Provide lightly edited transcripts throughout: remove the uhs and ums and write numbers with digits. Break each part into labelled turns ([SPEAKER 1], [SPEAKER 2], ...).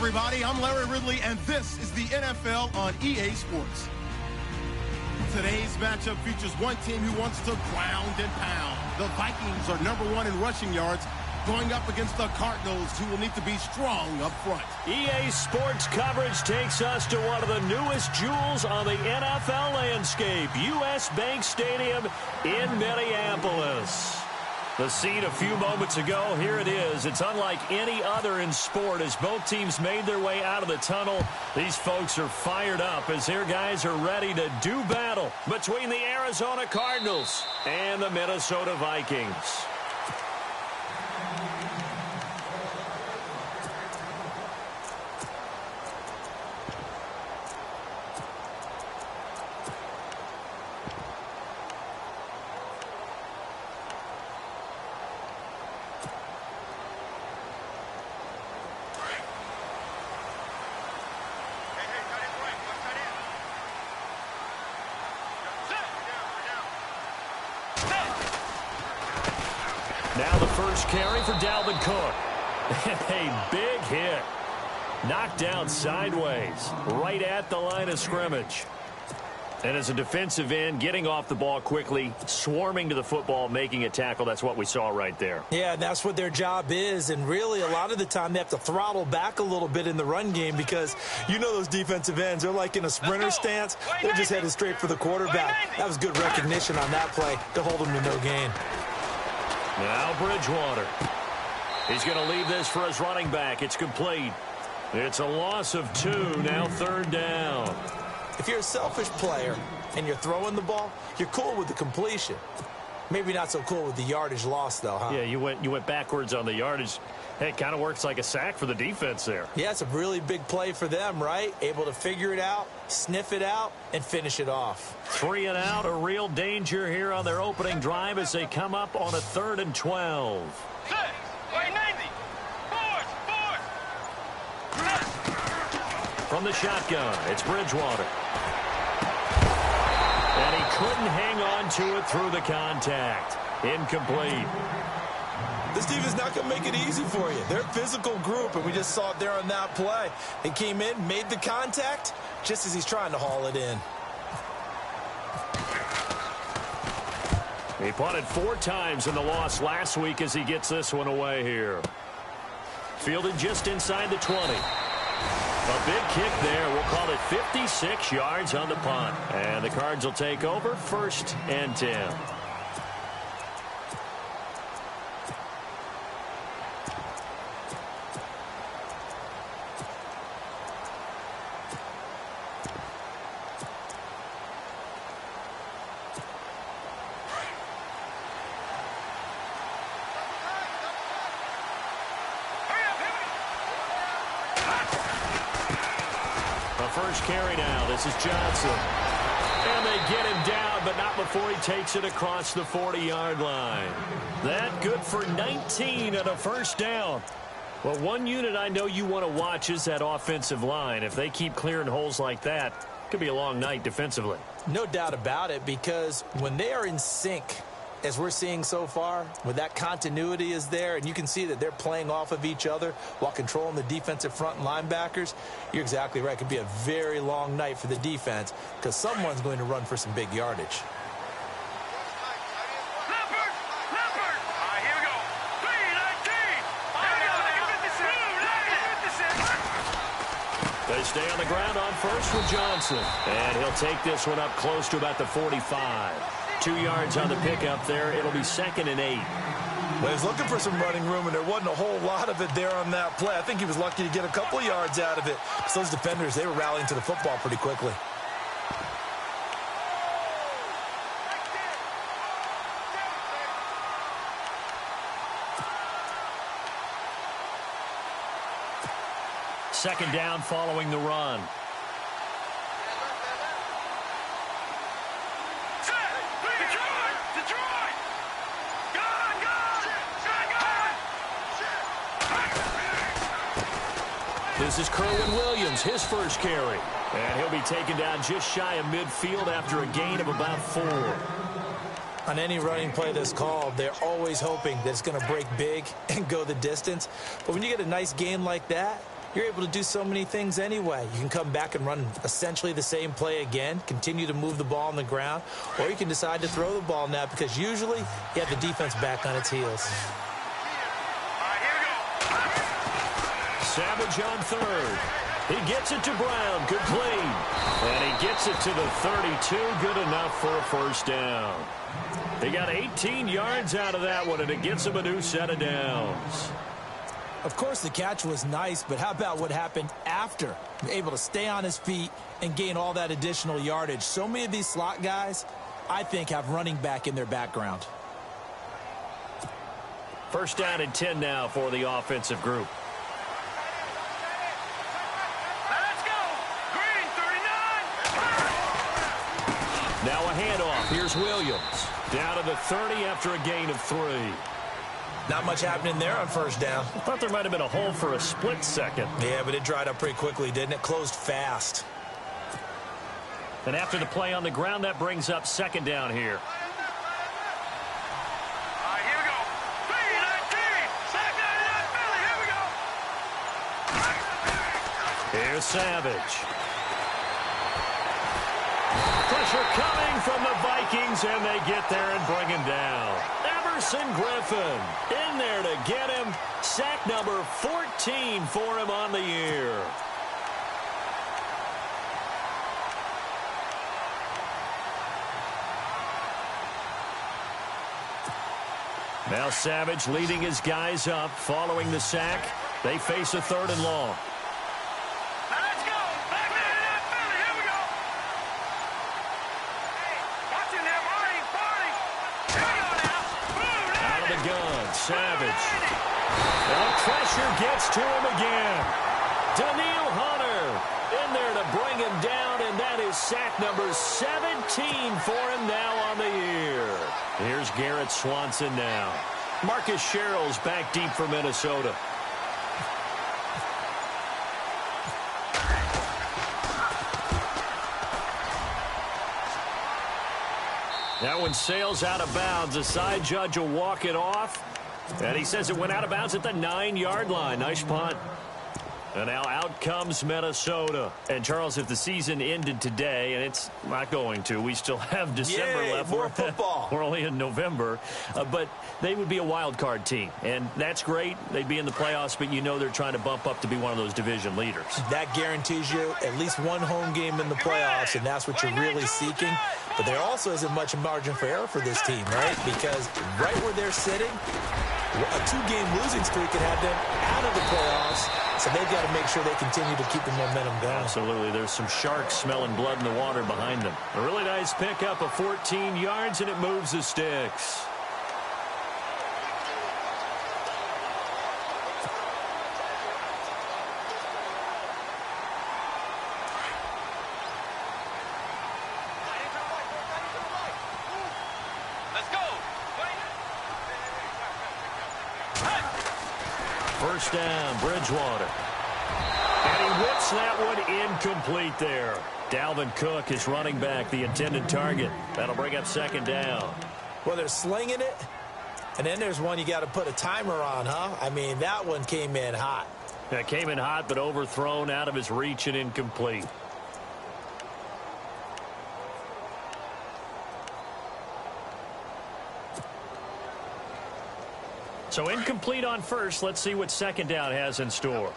[SPEAKER 1] everybody. I'm Larry Ridley, and this is the NFL on EA Sports. Today's matchup features one team who wants to ground and pound. The Vikings are #1 in rushing yards, going up against the Cardinals, who will need to be strong up front.
[SPEAKER 2] EA Sports coverage takes us to one of the newest jewels on the NFL landscape, US Bank Stadium in Minneapolis. The scene a few moments ago, here it is. It's unlike any other in sport as both teams made their way out of the tunnel. These folks are fired up as their guys are ready to do battle between the Arizona Cardinals and the Minnesota Vikings. Now the first carry for Dalvin Cook. A big hit. Knocked out sideways, right at the line of scrimmage. And as a defensive end, getting off the ball quickly, swarming to the football, making a tackle, that's what we saw right there.
[SPEAKER 3] Yeah, and that's what their job is. And really, a lot of the time, they have to throttle back a little bit in the run game because you know those defensive ends, they're like in a sprinter stance. They're just headed straight for the quarterback. That was good recognition on that play to hold them to no gain.
[SPEAKER 2] Now Bridgewater. He's going to leave this for his running back. It's complete. It's a loss of 2. Now third down.
[SPEAKER 3] If you're a selfish player and you're throwing the ball, you're cool with the completion. Maybe not so cool with the yardage loss, though, huh?
[SPEAKER 2] Yeah, you went backwards on the yardage. Hey, it kind of works like a sack for the defense there.
[SPEAKER 3] Yeah, it's a really big play for them, right? Able to figure it out, sniff it out, and finish it off.
[SPEAKER 2] 3 and out, a real danger here on their opening drive as they come up on a 3rd and 12. From the shotgun, it's Bridgewater. And he couldn't hang on to it through the contact. Incomplete.
[SPEAKER 3] This team is not going to make it easy for you. They're a physical group, and we just saw it there on that play. They came in, made the contact, just as he's trying to haul it in.
[SPEAKER 2] He punted 4 times in the loss last week as he gets this one away here. Fielded just inside the 20. A big kick there. We'll call it 56 yards on the punt. And the Cards will take over 1st and 10. First carry now. This is Johnson. And they get him down, but not before he takes it across the 40-yard line. That good for 19 and a first down. Well, one unit I know you want to watch is that offensive line. If they keep clearing holes like that, it could be a long night defensively.
[SPEAKER 3] No doubt about it, because when they are in sync, as we're seeing so far, when that continuity is there, and you can see that they're playing off of each other while controlling the defensive front and linebackers, you're exactly right. It could be a very long night for the defense because someone's going to run for some big yardage.
[SPEAKER 2] They stay on the ground on first with Johnson. And he'll take this one up close to about the 45. 2 yards on the pickup there. It'll be 2nd and 8.
[SPEAKER 3] Well, he's looking for some running room, and there wasn't a whole lot of it there on that play. I think he was lucky to get a couple of yards out of it. Because those defenders, they were rallying to the football pretty quickly.
[SPEAKER 2] Second down following the run. This is Kerwin Williams, his first carry. And he'll be taken down just shy of midfield after a gain of about 4.
[SPEAKER 3] On any running play that's called, they're always hoping that it's going to break big and go the distance. But when you get a nice gain like that, you're able to do so many things anyway. You can come back and run essentially the same play again, continue to move the ball on the ground, or you can decide to throw the ball now because usually you have the defense back on its heels.
[SPEAKER 2] Savage on third. He gets it to Brown. Complete. And he gets it to the 32. Good enough for a first down. He got 18 yards out of that one, and it gets him a new set of downs.
[SPEAKER 3] Of course, the catch was nice, but how about what happened after? Able to stay on his feet and gain all that additional yardage. So many of these slot guys, I think, have running back in their background.
[SPEAKER 2] First down and 10 now for the offensive group. Now a handoff. Here's Williams. Down to the 30 after a gain of 3.
[SPEAKER 3] Not much happening there on first down.
[SPEAKER 2] I thought there might have been a hole for a split second.
[SPEAKER 3] Yeah, but it dried up pretty quickly, didn't it? Closed fast.
[SPEAKER 2] And after the play on the ground, that brings up second down here.
[SPEAKER 4] Here we go. 3-19. Here we go.
[SPEAKER 2] Here's Savage. Pressure coming from the Vikings, and they get there and bring him down. Emerson Griffin in there to get him. Sack number 14 for him on the year. Now Savage leading his guys up following the sack. They face a 3rd and long. Savage. And pressure gets to him again. Daniil Hunter in there to bring him down, and that is sack number 17 for him now on the year. Here's Garrett Swanson now. Marcus Sherrill's back deep for Minnesota. That one sails out of bounds. The side judge will walk it off. And he says it went out of bounds at the 9-yard line. Nice punt. And now out comes Minnesota. And, Charles, if the season ended today, and it's not going to, we still have December left.
[SPEAKER 3] More football.
[SPEAKER 2] We're only in November. But they would be a wild card team. And that's great. They'd be in the playoffs, but you know they're trying to bump up to be one of those division leaders.
[SPEAKER 3] That guarantees you at least one home game in the playoffs, and that's what you're really seeking. But there also isn't much margin for error for this team, right? Because right where they're sitting, a 2-game losing streak could have them out of the playoffs. So they've got to make sure they continue to keep the momentum going.
[SPEAKER 2] Absolutely. There's some sharks smelling blood in the water behind them. A really nice pickup of 14 yards, and it moves the sticks. First down, Bridgewater. And he whips that one incomplete there. Dalvin Cook is running back, the intended target. That'll bring up second down.
[SPEAKER 3] Well, they're slinging it, and then there's one you got to put a timer on, huh? I mean, that one came in hot.
[SPEAKER 2] That came in hot, but overthrown out of his reach and incomplete. So incomplete on first. Let's see what second down has in store.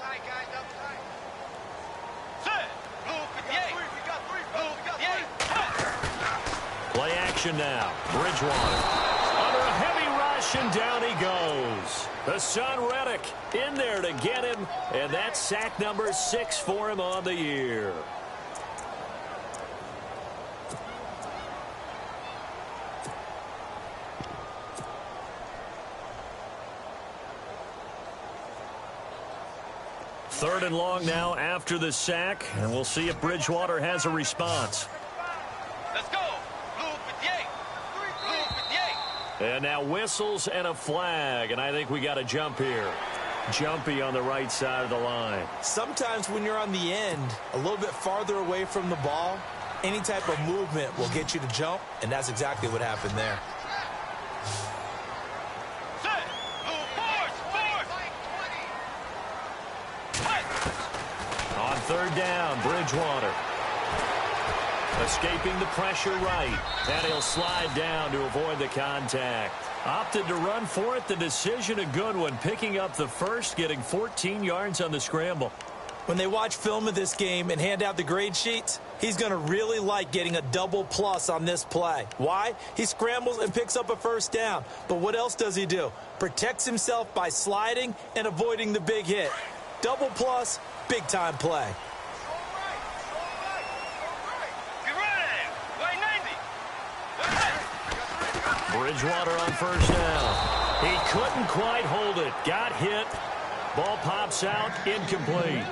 [SPEAKER 2] Play action now. Bridgewater. Under a heavy rush, and down he goes. The son Reddick in there to get him, and that's sack number 6 for him on the year. Third and long now after the sack, and we'll see if Bridgewater has a response.
[SPEAKER 4] Let's go. Blue 58. Blue 58.
[SPEAKER 2] And now whistles and a flag, and I think we got a jump here. Jumpy on the right side of the line.
[SPEAKER 3] Sometimes when you're on the end, a little bit farther away from the ball, any type of movement will get you to jump, and that's exactly what happened there.
[SPEAKER 2] third down, Bridgewater. Escaping the pressure right. And he'll slide down to avoid the contact. Opted to run for it. The decision a good one. Picking up the first, getting 14 yards on the scramble.
[SPEAKER 3] When they watch film of this game and hand out the grade sheets, he's going to really like getting a double plus on this play. Why? He scrambles and picks up a first down. But what else does he do? Protects himself by sliding and avoiding the big hit. Double plus, big-time play.
[SPEAKER 2] Bridgewater on first down. He couldn't quite hold it. Got hit. Ball pops out. Incomplete.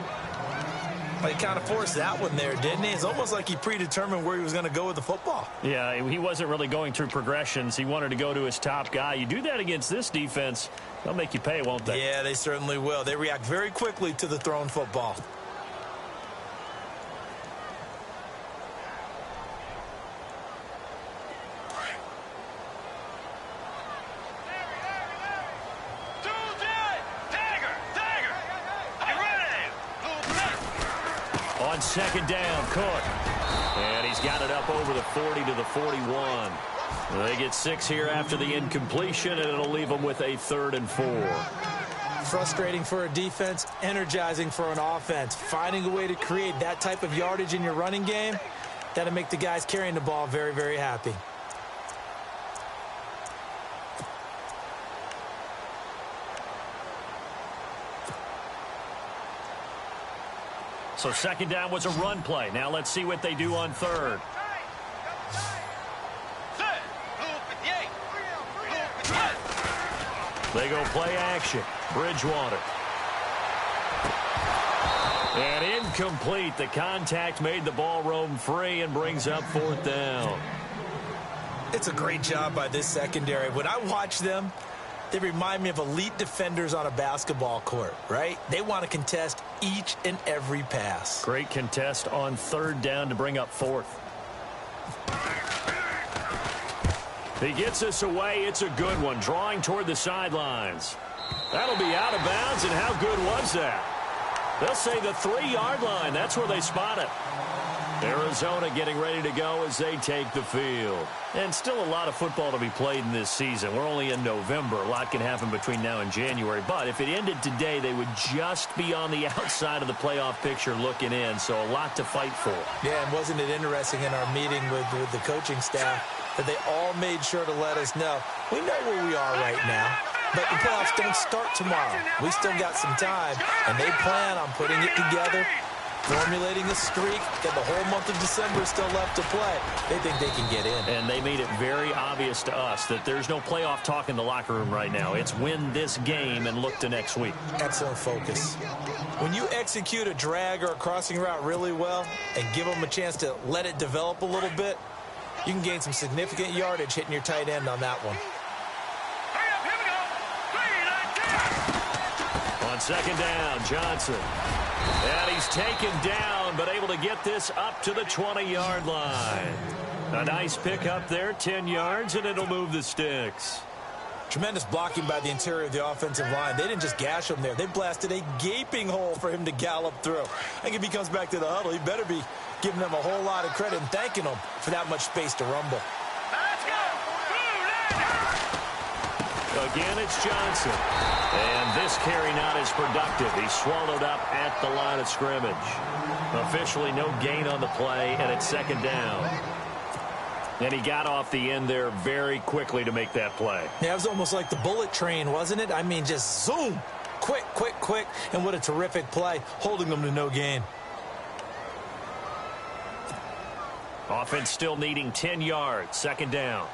[SPEAKER 3] Well, he kind of forced that one there, didn't he? It's almost like he predetermined where he was going to go with the football.
[SPEAKER 2] Yeah, he wasn't really going through progressions. He wanted to go to his top guy. You do that against this defense, they'll make you pay, won't they?
[SPEAKER 3] Yeah, they certainly will. They react very quickly to the thrown football.
[SPEAKER 2] On second down, Cook. And he's got it up over the 40 to the 41. They get 6 here after the incompletion, and it'll leave them with a 3rd and 4.
[SPEAKER 3] Frustrating for a defense, energizing for an offense. Finding a way to create that type of yardage in your running game, that'll make the guys carrying the ball very, very happy.
[SPEAKER 2] So second down was a run play. Now let's see what they do on third. They go play action. Bridgewater. And incomplete. The contact made the ball roam free and brings up 4th down.
[SPEAKER 3] It's a great job by this secondary. When I watch them, they remind me of elite defenders on a basketball court, right? They want to contest each and every pass.
[SPEAKER 2] Great contest on third down to bring up 4th. He gets us away. It's a good one. Drawing toward the sidelines. That'll be out of bounds, and how good was that? They'll say the 3-yard line. That's where they spot it. Arizona getting ready to go as they take the field. And still a lot of football to be played in this season. We're only in November. A lot can happen between now and January. But if it ended today, they would just be on the outside of the playoff picture looking in. So a lot to fight for.
[SPEAKER 3] Yeah, and wasn't it interesting in our meeting with the coaching staff that they all made sure to let us know, we know where we are right now, but the playoffs don't start tomorrow. We still got some time, and they plan on putting it together, formulating a streak, and the whole month of December is still left to play. They think they can get in.
[SPEAKER 2] And they made it very obvious to us that there's no playoff talk in the locker room right now. It's win this game and look to next week.
[SPEAKER 3] Excellent focus. When you execute a drag or a crossing route really well and give them a chance to let it develop a little bit, you can gain some significant yardage hitting your tight end on that one.
[SPEAKER 2] On second down, Johnson. And he's taken down, but able to get this up to the 20-yard line. A nice pickup there, 10 yards, and it'll move the sticks.
[SPEAKER 3] Tremendous blocking by the interior of the offensive line. They didn't just gash him there. They blasted a gaping hole for him to gallop through. I think if he comes back to the huddle, he better be giving them a whole lot of credit and thanking them for that much space to rumble.
[SPEAKER 2] Again, it's Johnson. And this carry not as productive. He's swallowed up at the line of scrimmage. Officially no gain on the play, and it's second down. And he got off the end there very quickly to make that play.
[SPEAKER 3] Yeah, it was almost like the bullet train, wasn't it? I mean, just zoom. Quick, quick, quick. And what a terrific play, holding them to no gain.
[SPEAKER 2] Offense still needing 10 yards. Second down.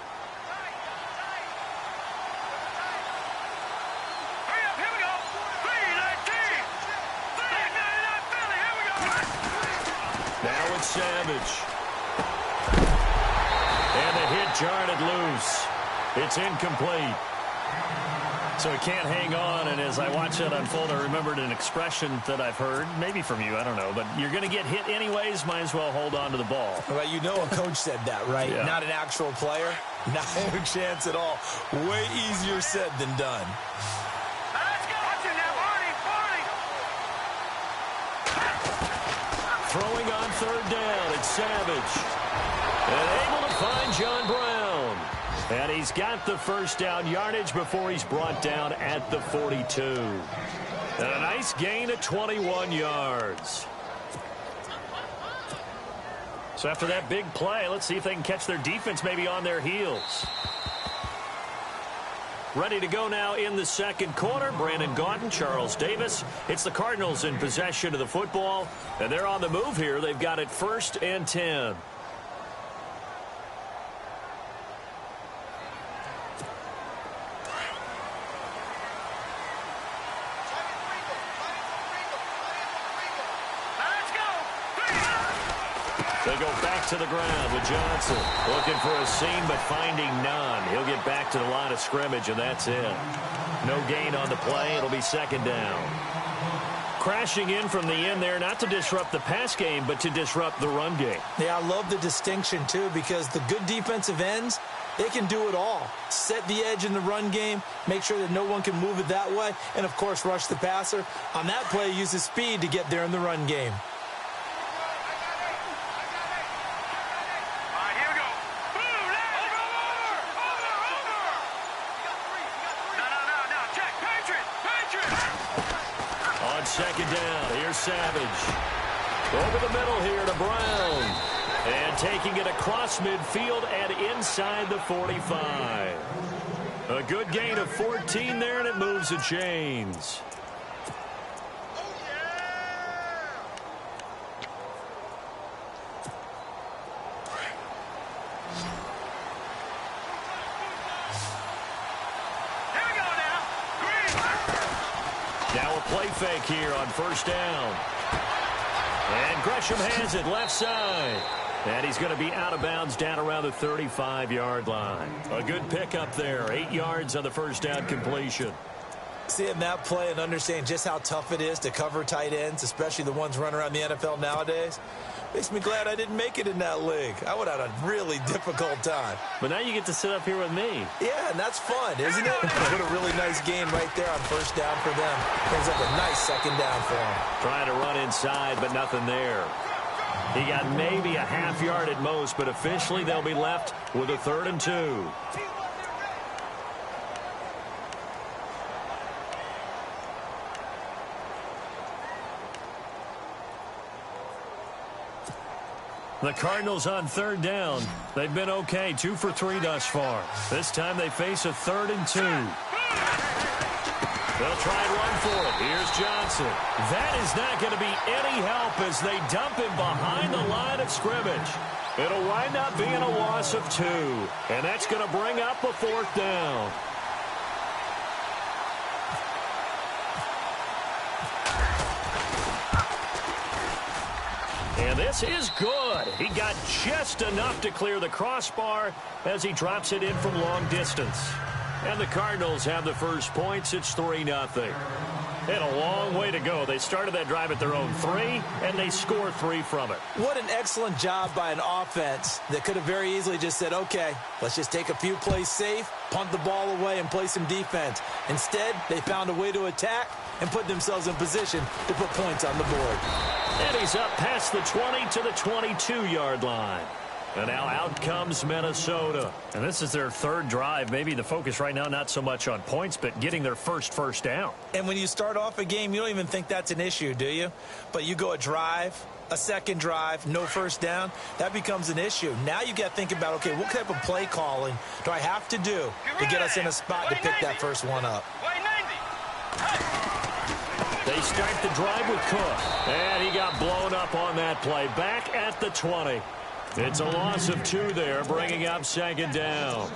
[SPEAKER 2] Now it's Savage. And the hit jarred it loose. It's incomplete. So he can't hang on, and as I watch that unfold, I remembered an expression that I've heard, maybe from you, I don't know, but you're going to get hit anyways, might as well hold on to the ball.
[SPEAKER 3] Well, you know a coach said that, right?
[SPEAKER 2] Yeah.
[SPEAKER 3] Not an actual player. Not a chance at all. Way easier said than done.
[SPEAKER 2] Throwing on third down, it's Savage. And able to find John Brown. And he's got the first down yardage before he's brought down at the 42. And a nice gain of 21 yards. So after that big play, let's see if they can catch their defense maybe on their heels. Ready to go now in the second quarter. Brandon Gaudin, Charles Davis. It's the Cardinals in possession of the football. And they're on the move here. They've got it 1st and 10. They go back to the ground with Johnson. Looking for a seam, but finding none. He'll get back to the line of scrimmage, and that's it. No gain on the play. It'll be 2nd down. Crashing in from the end there, not to disrupt the pass game, but to disrupt the run game.
[SPEAKER 3] Yeah, I love the distinction, too, because the good defensive ends, they can do it all. Set the edge in the run game, make sure that no one can move it that way, and, of course, rush the passer. On that play, use his speed to get there in the run game.
[SPEAKER 2] Second down. Here's Savage. Over the middle here to Brown. And taking it across midfield and inside the 45. A good gain of 14 there, and it moves the chains. Now a play fake here on 1st down. And Gresham has it left side. And he's going to be out of bounds down around the 35-yard line. A good pickup there. 8 yards on the 1st down completion.
[SPEAKER 3] Seeing that play and understanding just how tough it is to cover tight ends, especially the ones running around the NFL nowadays, makes me glad I didn't make it in that league. I would have had a really difficult time.
[SPEAKER 2] But now you get to sit up here with me.
[SPEAKER 3] Yeah, and that's fun, isn't it? What a really nice game right there on 1st down for them. Brings up a nice 2nd down for them.
[SPEAKER 2] Trying to run inside, but nothing there. He got maybe a half yard at most, but officially they'll be left with a 3rd and 2. The Cardinals on 3rd down. They've been okay, 2 for 3 thus far. This time they face a 3rd and 2. They'll try and run for it. Here's Johnson. That is not going to be any help as they dump him behind the line of scrimmage. It'll wind up being a loss of 2. And that's going to bring up a 4th down. And this is good. He got just enough to clear the crossbar as he drops it in from long distance. And the Cardinals have the first points. It's 3-0. They had a long way to go. They started that drive at their own 3, and they scored 3 from it.
[SPEAKER 3] What an excellent job by an offense that could have very easily just said, okay, let's just take a few plays safe, punt the ball away, and play some defense. Instead, they found a way to attack and put themselves in position to put points on the board.
[SPEAKER 2] And he's up past the 20 to the 22-yard line. And now out comes Minnesota. And this is their 3rd drive. Maybe the focus right now not so much on points, but getting their first down.
[SPEAKER 3] And when you start off a game, you don't even think that's an issue, do you? But you go a drive, a 2nd drive, no 1st down, that becomes an issue. Now you got to think about, okay, what type of play calling do I have to do to get us in a spot to pick that first one up?
[SPEAKER 2] They start the drive with Cook. And he got blown up on that play. Back at the 20. It's a loss of 2 there, bringing up 2nd down.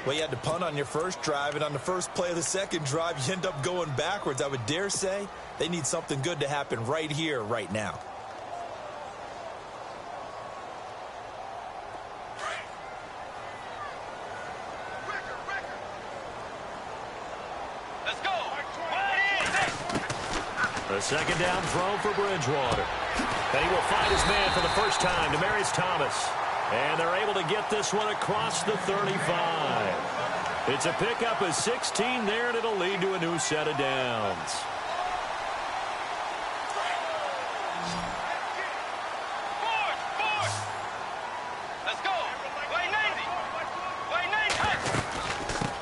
[SPEAKER 3] Well, you had to punt on your first drive, and on the first play of the 2nd drive, you end up going backwards. I would dare say they need something good to happen right here, right now.
[SPEAKER 4] Let's go.
[SPEAKER 2] The 2nd down throw for Bridgewater. And he will find his man for the first time, Demaryius Thomas. And they're able to get this one across the 35. It's a pickup of 16 there, and it'll lead to a new set of downs.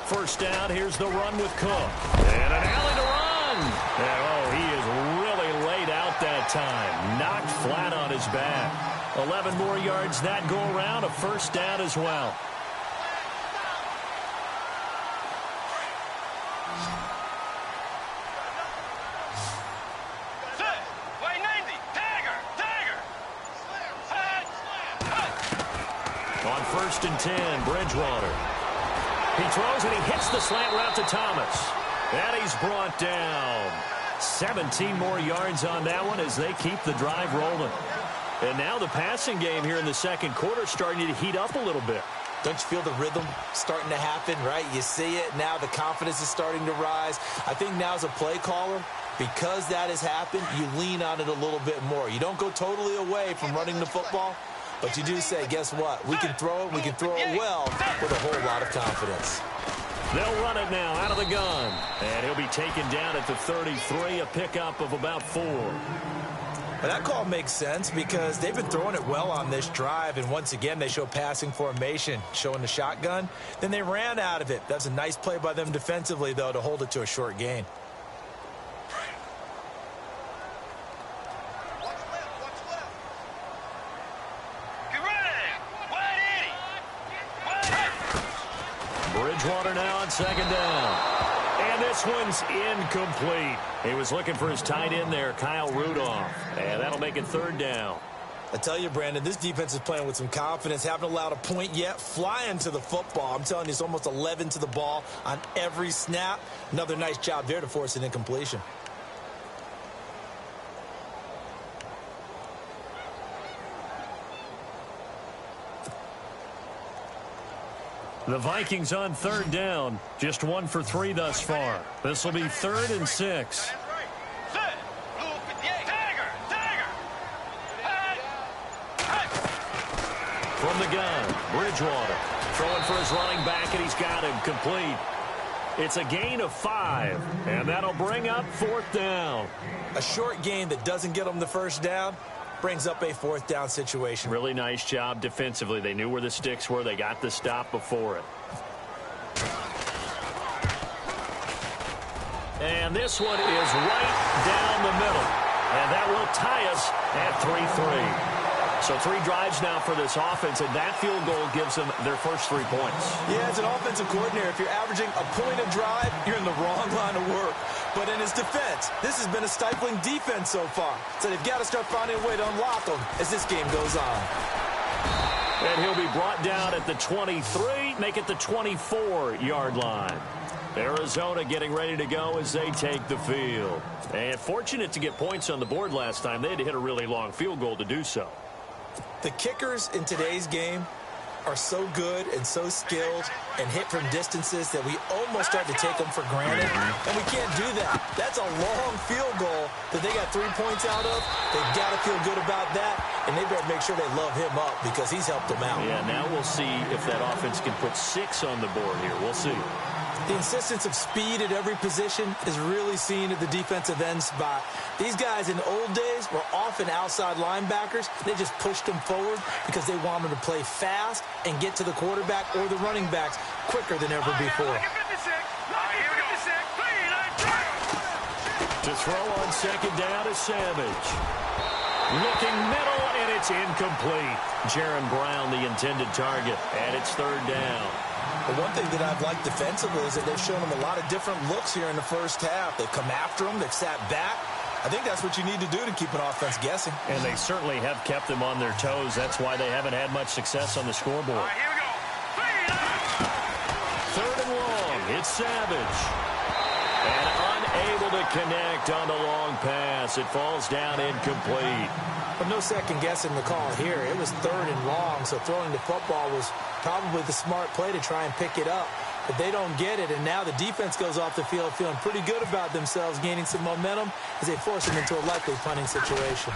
[SPEAKER 2] First down, here's the run with Cook. And an alley to run. And, oh, he is really laid out that time. Knocked flat on his back. 11 more yards that go around, a first down as well. On 1st and 10, Bridgewater. He throws and he hits the slant route to Thomas. And he's brought down. 17 more yards on that one as they keep the drive rolling. And now the passing game here in the second quarter starting to heat up a little bit.
[SPEAKER 3] Don't you feel the rhythm starting to happen, right? You see it now. The confidence is starting to rise. I think now as a play caller, because that has happened, you lean on it a little bit more. You don't go totally away from running the football, but you do say, guess what? We can throw it. We can throw it well with a whole lot of confidence.
[SPEAKER 2] They'll run it now out of the gun. And he'll be taken down at the 33, a pickup of about 4.
[SPEAKER 3] Well, that call makes sense because they've been throwing it well on this drive, and once again they show passing formation, showing the shotgun. Then they ran out of it. That's a nice play by them defensively, though, to hold it to a short gain.
[SPEAKER 2] Bridgewater now on 2nd down. And this one's incomplete. He was looking for his tight end there, Kyle Rudolph. And that'll make it 3rd down.
[SPEAKER 3] I tell you, Brandon, this defense is playing with some confidence. Haven't allowed a point yet. Flying to the football. I'm telling you, it's almost 11 to the ball on every snap. Another nice job there to force an incompletion.
[SPEAKER 2] The Vikings on 3rd down. Just 1 for 3 thus far. This will be 3rd and 6. From the gun, Bridgewater. Throwing for his running back, and he's got him complete. It's a gain of 5, and that'll bring up 4th down.
[SPEAKER 3] A short gain that doesn't get them the first down brings up a 4th down situation.
[SPEAKER 2] Really nice job defensively. They knew where the sticks were. They got the stop before it. And this one is right down the middle. And that will tie us at 3-3. So 3 drives now for this offense, and that field goal gives them their first 3 points.
[SPEAKER 3] Yeah, as an offensive coordinator, if you're averaging a point a drive, you're in the wrong line of work. But in his defense, this has been a stifling defense so far. So they've got to start finding a way to unlock them as this game goes on.
[SPEAKER 2] And he'll be brought down at the 23, make it the 24-yard line. Arizona getting ready to go as they take the field. And fortunate to get points on the board last time. They had to hit a really long field goal to do so.
[SPEAKER 3] The kickers in today's game are so good and so skilled and hit from distances that we almost start to take them for granted. And we can't do that. That's a long field goal that they got 3 points out of. They've got to feel good about that, and they better make sure they love him up because he's helped them out.
[SPEAKER 2] Yeah, now we'll see if that offense can put 6 on the board here. We'll see.
[SPEAKER 3] The insistence of speed at every position is really seen at the defensive end spot. These guys in the old days were often outside linebackers. They just pushed them forward because they wanted to play fast and get to the quarterback or the running backs quicker than ever before.
[SPEAKER 2] To throw on 2nd down is Savage. Looking middle, and it's incomplete. Jaron Brown, the intended target, and it's 3rd down.
[SPEAKER 3] But one thing that I've liked defensively is that they've shown them a lot of different looks here in the first half. They've come after them. They've sat back. I think that's what you need to do to keep an offense guessing.
[SPEAKER 2] And they certainly have kept them on their toes. That's why they haven't had much success on the scoreboard.
[SPEAKER 4] All right, here we go.
[SPEAKER 2] 3rd and long. It's Savage. And unable to connect on the long pass. It falls down incomplete.
[SPEAKER 3] But no second guessing the call here. It was 3rd and long, so throwing the football was probably the smart play to try and pick it up. But they don't get it, and now the defense goes off the field feeling pretty good about themselves, gaining some momentum as they force them into a likely punting situation.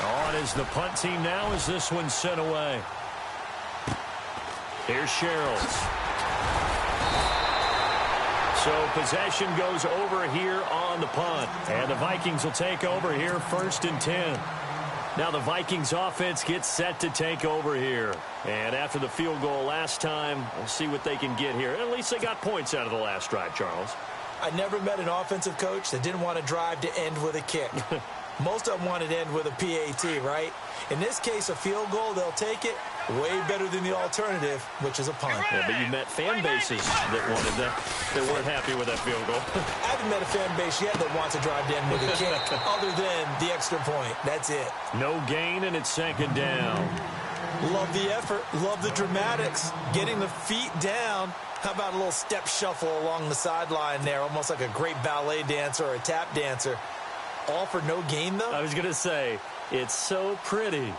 [SPEAKER 2] On is the punt team now as this one's sent away. Here's Sherrills. So possession goes over here on the punt. And the Vikings will take over here 1st and 10. Now the Vikings offense gets set to take over here. And after the field goal last time, we'll see what they can get here. At least they got points out of the last drive, Charles.
[SPEAKER 3] I never met an offensive coach that didn't want to drive to end with a kick. Most of them wanted to end with a PAT, right? In this case, a field goal, they'll take it. Way better than the alternative, which is a punt.
[SPEAKER 2] Yeah, but you met fan bases that wanted that, that weren't happy with that field goal.
[SPEAKER 3] I haven't met a fan base yet that wants to drive to end with a kick, other than the extra point. That's it.
[SPEAKER 2] No gain, and it's second down.
[SPEAKER 3] Love the effort. Love the dramatics. Getting the feet down. How about a little step shuffle along the sideline there, almost like a great ballet dancer or a tap dancer. All for no gain, though?
[SPEAKER 2] I was going to say, it's so pretty,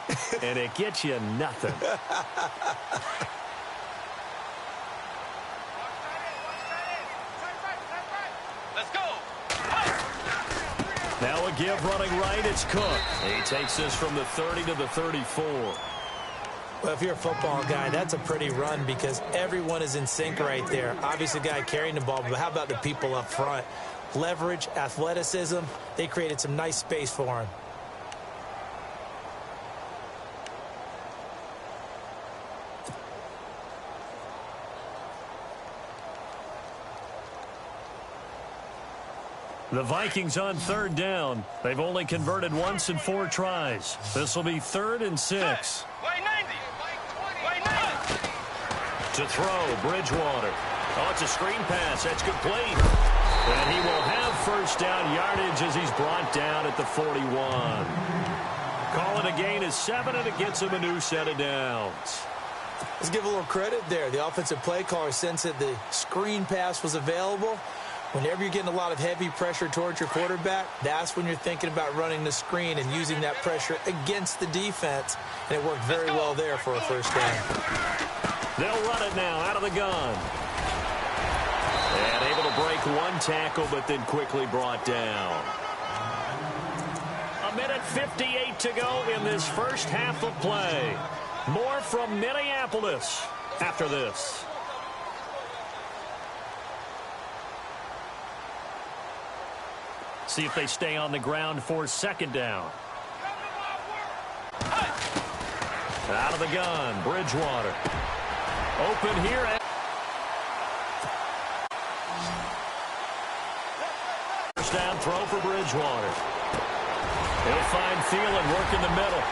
[SPEAKER 2] and it gets you nothing.
[SPEAKER 4] Let's go.
[SPEAKER 2] Now a give running right, it's Cook. He takes this from the 30 to the 34.
[SPEAKER 3] Well, if you're a football guy, that's a pretty run because everyone is in sync right there. Obviously, the guy carrying the ball, but how about the people up front? Leverage, athleticism, they created some nice space for him.
[SPEAKER 2] The Vikings on third down. They've only converted once in 4 tries. This will be 3rd and 6.
[SPEAKER 4] Way 90. Way 90.
[SPEAKER 2] To throw, Bridgewater. Oh, it's a screen pass. That's complete. And he will have first down yardage as he's brought down at the 41. Calling a gain of 7, and it gets him a new set of downs.
[SPEAKER 3] Let's give a little credit there. The offensive play caller sensed that the screen pass was available. Whenever you're getting a lot of heavy pressure towards your quarterback, that's when you're thinking about running the screen and using that pressure against the defense. And it worked very well there for a first down.
[SPEAKER 2] They'll run it now out of the gun. And able to break one tackle, but then quickly brought down. 1:58 to go in this first half of play. More from Minneapolis after this. See if they stay on the ground for second down. Out of the gun, Bridgewater. Open here. First down throw for Bridgewater. He'll find Thielen, work in the middle.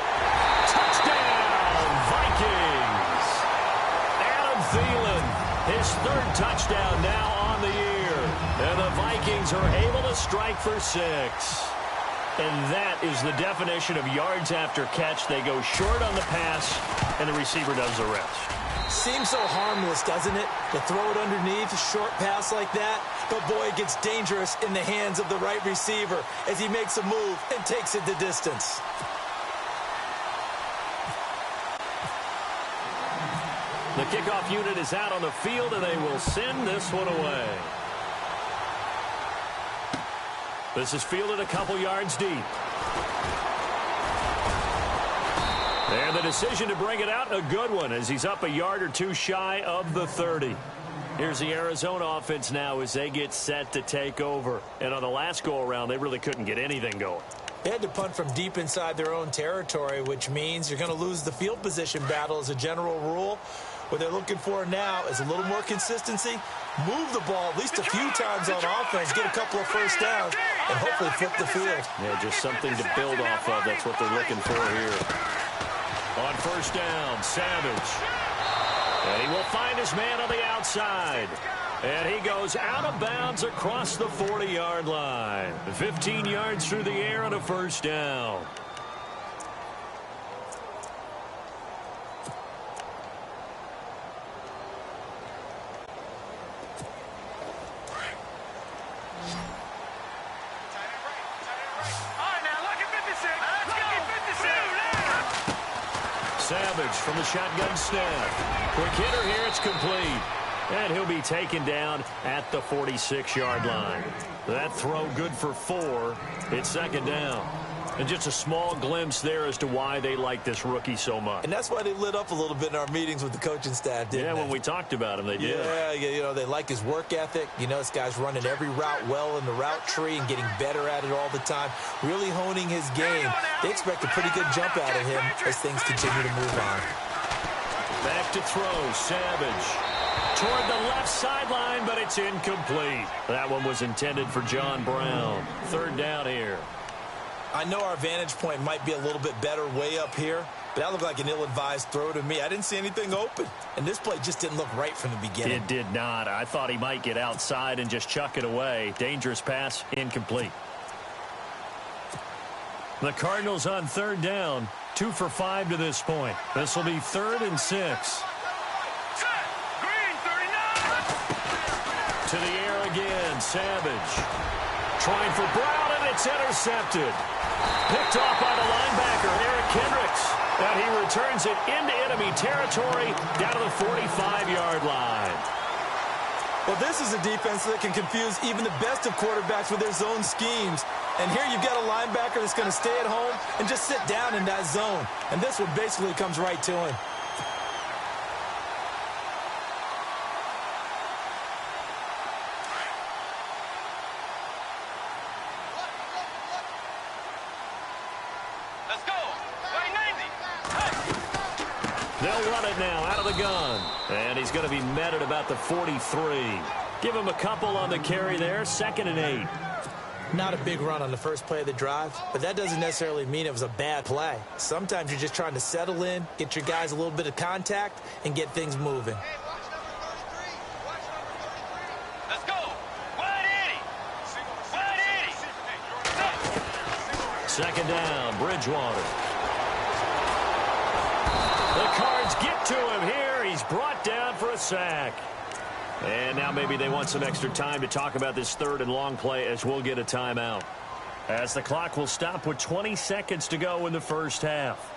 [SPEAKER 2] Touchdown, Vikings! Adam Thielen, his 3rd touchdown now on the year. And the Vikings are able to strike for 6. And that is the definition of yards after catch. They go short on the pass, and the receiver does the rest.
[SPEAKER 3] Seems so harmless, doesn't it? To throw it underneath, a short pass like that. But, boy, it gets dangerous in the hands of the right receiver as he makes a move and takes it the distance.
[SPEAKER 2] The kickoff unit is out on the field, and they will send this one away. This is fielded a couple yards deep. And the decision to bring it out, a good one, as he's up a yard or 2 shy of the 30. Here's the Arizona offense now as they get set to take over. And on the last go-around, they really couldn't get anything going.
[SPEAKER 3] They had to punt from deep inside their own territory, which means you're going to lose the field position battle as a general rule. What they're looking for now is a little more consistency, move the ball at least a few times on offense, get a couple of first downs, and hopefully flip the field.
[SPEAKER 2] Yeah, just something to build off of. That's what they're looking for here. On first down, Savage. And he will find his man on the outside. And he goes out of bounds across the 40-yard line. 15 yards through the air and a first down. Savage from the shotgun snap. Quick hitter here, it's complete. And he'll be taken down at the 46-yard line. That throw good for 4. It's second down. And just a small glimpse there as to why they like this rookie so much.
[SPEAKER 3] And that's why they lit up a little bit in our meetings with the coaching staff, didn't they?
[SPEAKER 2] Yeah, when we talked about him, they did.
[SPEAKER 3] Yeah, you know, they like his work ethic. You know, this guy's running every route well in the route tree and getting better at it all the time, really honing his game. They expect a pretty good jump out of him as things continue to move on.
[SPEAKER 2] Back to throw, Savage. Toward the left sideline, but it's incomplete. That one was intended for John Brown. Third down here.
[SPEAKER 3] I know our vantage point might be a little bit better way up here, but that looked like an ill-advised throw to me. I didn't see anything open, and this play just didn't look right from the beginning.
[SPEAKER 2] It did not. I thought he might get outside and just chuck it away. Dangerous pass, incomplete. The Cardinals on third down, 2 for 5 to this point. This will be 3rd and 6. To the air again, Savage. Trying for Brown, and it's intercepted. Picked off by the linebacker, Eric Kendricks. And he returns it into enemy territory down to the 45-yard line.
[SPEAKER 3] Well, this is a defense that can confuse even the best of quarterbacks with their zone schemes. And here you've got a linebacker that's going to stay at home and just sit down in that zone. And this one basically comes right to him.
[SPEAKER 2] They'll run it now out of the gun. And he's going to be met at about the 43. Give him a couple on the carry there. 2nd and 8.
[SPEAKER 3] Not a big run on the first play of the drive, but that doesn't necessarily mean it was a bad play. Sometimes you're just trying to settle in, get your guys a little bit of contact, and get things moving.
[SPEAKER 4] Let's go. Wide 80.
[SPEAKER 2] 2nd down, Bridgewater. The Cards get to him here. He's brought down for a sack. And now maybe they want some extra time to talk about this 3rd and long play as we'll get a timeout. As the clock will stop with 20 seconds to go in the first half.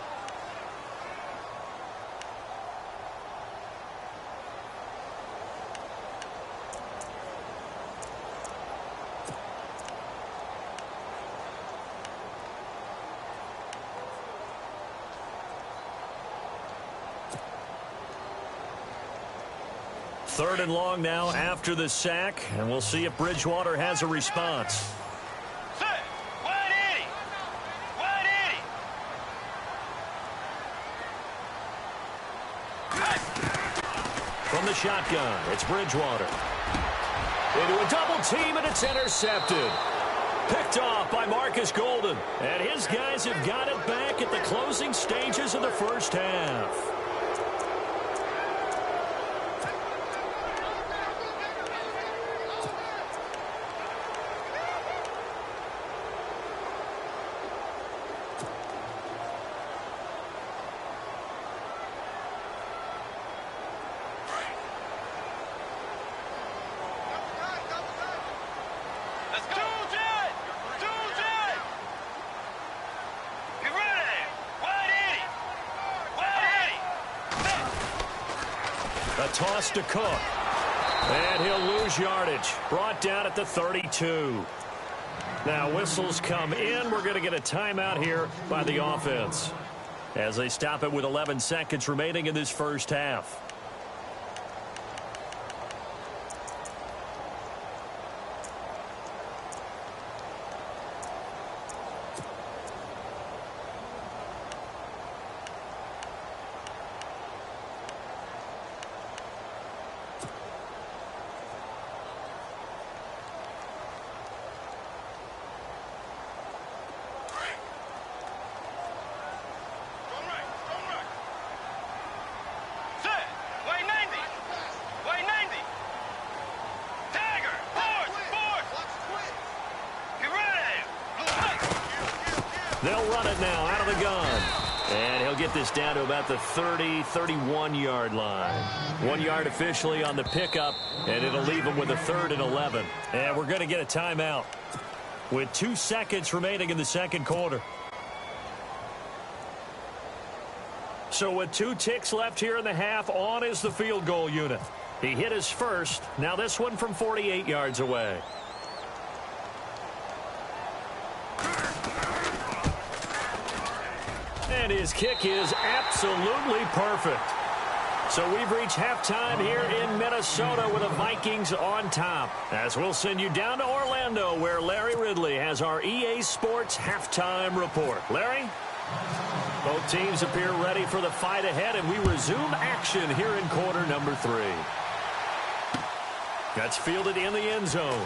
[SPEAKER 2] Third and long now after the sack, and we'll see if Bridgewater has a response.
[SPEAKER 4] Set. Wide 80. Wide 80.
[SPEAKER 2] From the shotgun, it's Bridgewater. Into a double team, and it's intercepted. Picked off by Marcus Golden. And his guys have got it back at the closing stages of the first half. A toss to Cook. And he'll lose yardage. Brought down at the 32. Now whistles come in. We're going to get a timeout here by the offense as they stop it with 11 seconds remaining in this first half. They'll run it now out of the gun. And he'll get this down to about the 30, 31-yard line. 1 yard officially on the pickup, and it'll leave him with a 3rd and 11. And we're going to get a timeout with 2 seconds remaining in the second quarter. So with 2 ticks left here in the half, on is the field goal unit. He hit his first. Now this one from 48 yards away. And his kick is absolutely perfect. So we've reached halftime here in Minnesota with the Vikings on top. As we'll send you down to Orlando, where Larry Ridley has our EA Sports halftime report. Larry? Both teams appear ready for the fight ahead, and we resume action here in quarter number 3. That's fielded in the end zone.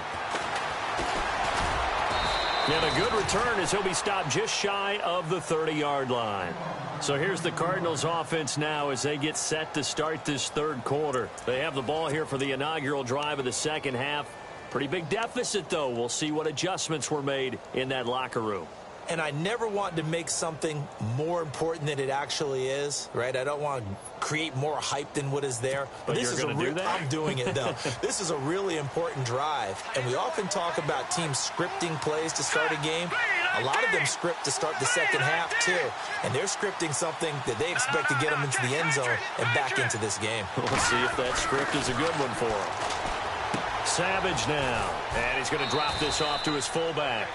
[SPEAKER 2] And a good return as he'll be stopped just shy of the 30-yard line. So here's the Cardinals offense now as they get set to start this third quarter. They have the ball here for the inaugural drive of the second half. Pretty big deficit, though. We'll see what adjustments were made in that locker room.
[SPEAKER 3] And I never want to make something more important than it actually is, right? I don't want to create more hype than what is there.
[SPEAKER 2] But this you're going to do that?
[SPEAKER 3] I'm doing it, though. This is a really important drive. And we often talk about teams scripting plays to start a game. A lot of them script to start the second half, too. And they're scripting something that they expect to get them into the end zone and back into this game.
[SPEAKER 2] We'll see if that script is a good one for them. Savage now. And he's going to drop this off to his fullback.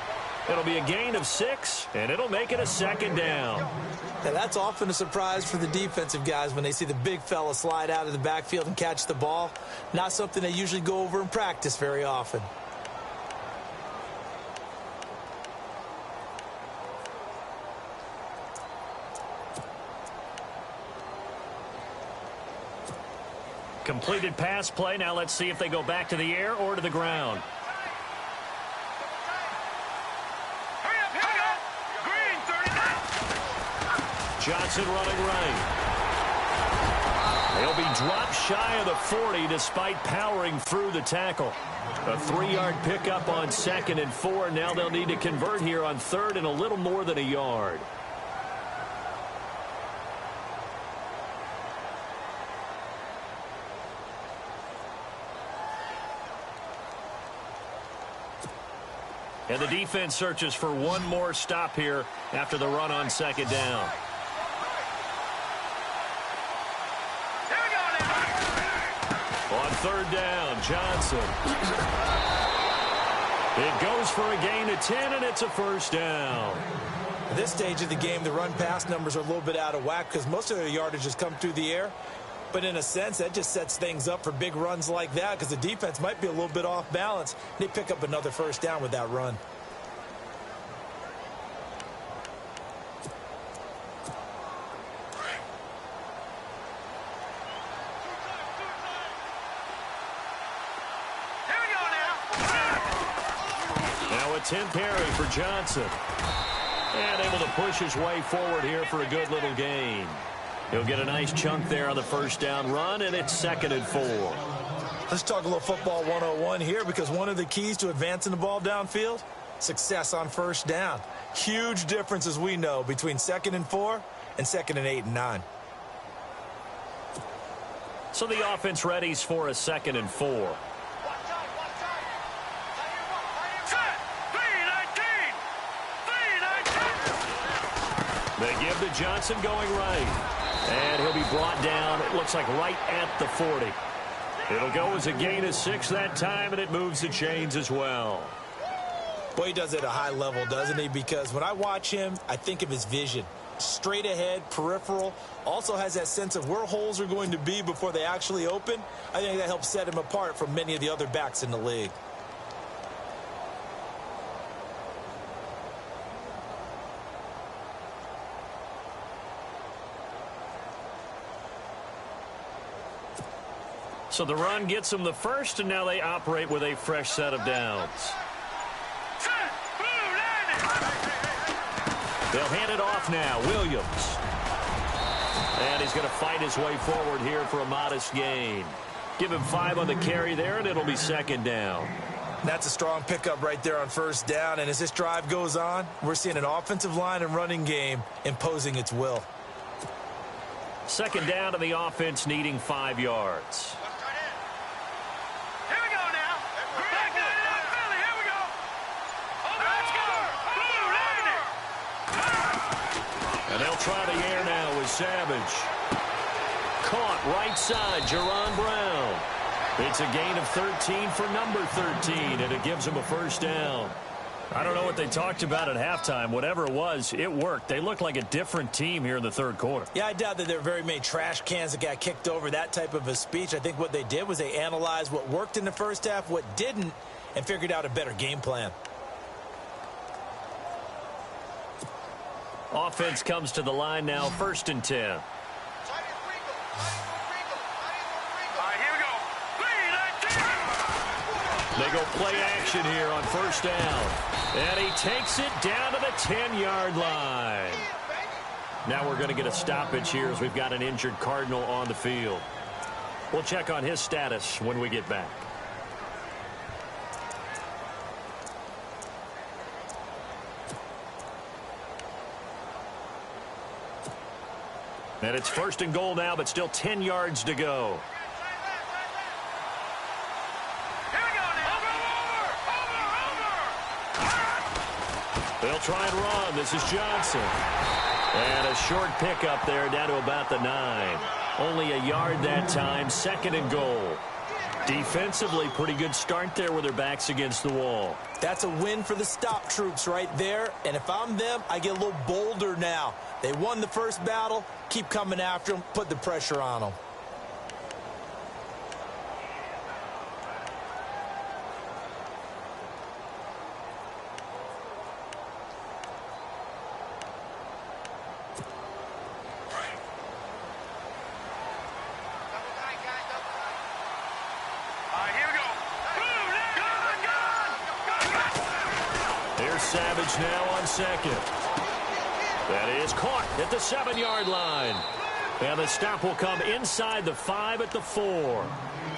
[SPEAKER 2] It'll be a gain of 6, and it'll make it a second down.
[SPEAKER 3] Now, that's often a surprise for the defensive guys when they see the big fella slide out of the backfield and catch the ball. Not something they usually go over in practice very often.
[SPEAKER 2] Completed pass play. Now let's see if they go back to the air or to the ground. Johnson running right. They'll be dropped shy of the 40 despite powering through the tackle. A 3-yard pickup on 2nd and 4. Now they'll need to convert here on 3rd and a little more than a yard. And the defense searches for one more stop here after the run on 2nd down. On 3rd down, Johnson. It goes for a gain of 10, and it's a first down.
[SPEAKER 3] At this stage of the game, the run-pass numbers are a little bit out of whack because most of their yardage has come through the air. But in a sense, that just sets things up for big runs like that because the defense might be a little bit off balance. They pick up another first down with that run.
[SPEAKER 2] Now a 10th carry for Johnson. And able to push his way forward here for a good little gain. He'll get a nice chunk there on the first down run, and it's 2nd and 4.
[SPEAKER 3] Let's talk a little football 101 here because one of the keys to advancing the ball downfield, success on first down. Huge difference, as we know, between 2nd and 4 and 2nd and 8 and 9.
[SPEAKER 2] So the offense readies for a 2nd and 4. They give to Johnson going right. And he'll be brought down, it looks like right at the 40. It'll go as a gain of 6 that time, and it moves the chains as well.
[SPEAKER 3] Boy, he does it at a high level, doesn't he? Because when I watch him, I think of his vision. Straight ahead, peripheral. Also has that sense of where holes are going to be before they actually open. I think that helps set him apart from many of the other backs in the league.
[SPEAKER 2] So the run gets them the first, and now they operate with a fresh set of downs. They'll hand it off now. Williams. And he's going to fight his way forward here for a modest gain. Give him 5 on the carry there, and it'll be 2nd down.
[SPEAKER 3] That's a strong pickup right there on first down. And as this drive goes on, we're seeing an offensive line and running game imposing its will.
[SPEAKER 2] 2nd down to the offense needing 5 yards. And they'll try the air now with Savage. Caught right side, Jerron Brown. It's a gain of 13 for number 13, and it gives him a first down. I don't know what they talked about at halftime. Whatever it was, it worked. They looked like a different team here in the third quarter.
[SPEAKER 3] Yeah, I doubt that there were very many trash cans that got kicked over, that type of a speech. I think what they did was they analyzed what worked in the first half, what didn't, and figured out a better game plan.
[SPEAKER 2] Offense comes to the line now, 1st and 10.
[SPEAKER 4] All right, here we go.
[SPEAKER 2] They go play action here on 1st down. And he takes it down to the 10-yard line. Now we're going to get a stoppage here as we've got an injured Cardinal on the field. We'll check on his status when we get back. And it's 1st and goal now, but still 10 yards to go. They'll try and run. This is Johnson. And a short pickup there down to about the 9. Only a yard that time, 2nd and goal. Defensively, pretty good start there with their backs against the wall.
[SPEAKER 3] That's a win for the stop troops right there. And if I'm them, I get a little bolder now. They won the first battle. Keep coming after them. Put the pressure on them.
[SPEAKER 2] Savage now on 2nd. That is caught at the 7-yard line. And the stop will come inside the 5 at the 4.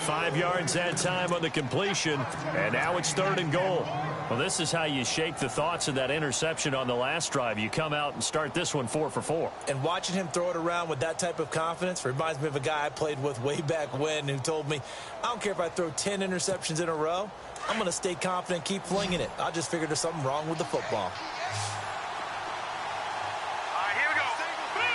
[SPEAKER 2] 5 yards that time on the completion. And now it's 3rd and goal. Well, this is how you shake the thoughts of that interception on the last drive. You come out and start this one 4 for 4.
[SPEAKER 3] And watching him throw it around with that type of confidence reminds me of a guy I played with way back when who told me, I don't care if I throw 10 interceptions in a row. I'm going to stay confident, keep flinging it. I just figured there's something wrong with the football.
[SPEAKER 4] All right, here we go. Blue 90.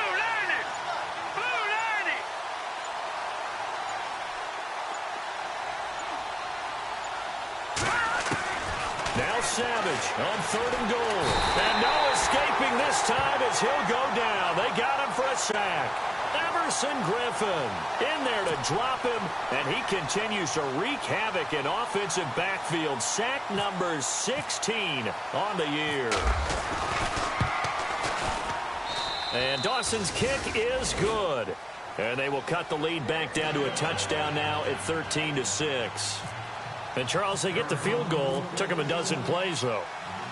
[SPEAKER 4] Blue 90.
[SPEAKER 2] Now Savage on 3rd and goal. And no escaping this time as he'll go down. They got him for a sack. Everson Griffin in there to drop him, and he continues to wreak havoc in offensive backfield. Sack number 16 on the year. And Dawson's kick is good. And they will cut the lead back down to a touchdown now at 13-6. And, Charles, they get the field goal. Took them a dozen plays, though.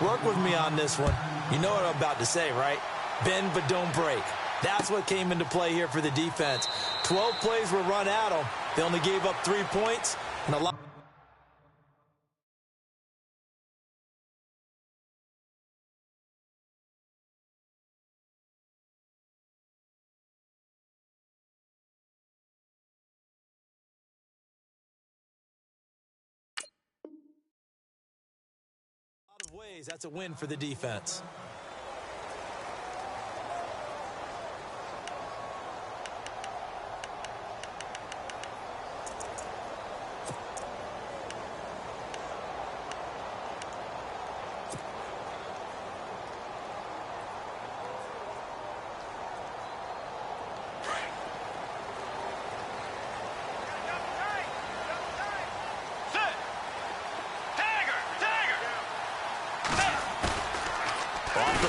[SPEAKER 3] Work with me on this one. You know what I'm about to say, right? Bend but don't break. That's what came into play here for the defense. 12 plays were run at them. They only gave up 3 points. And a lot of ways, that's a win for the defense.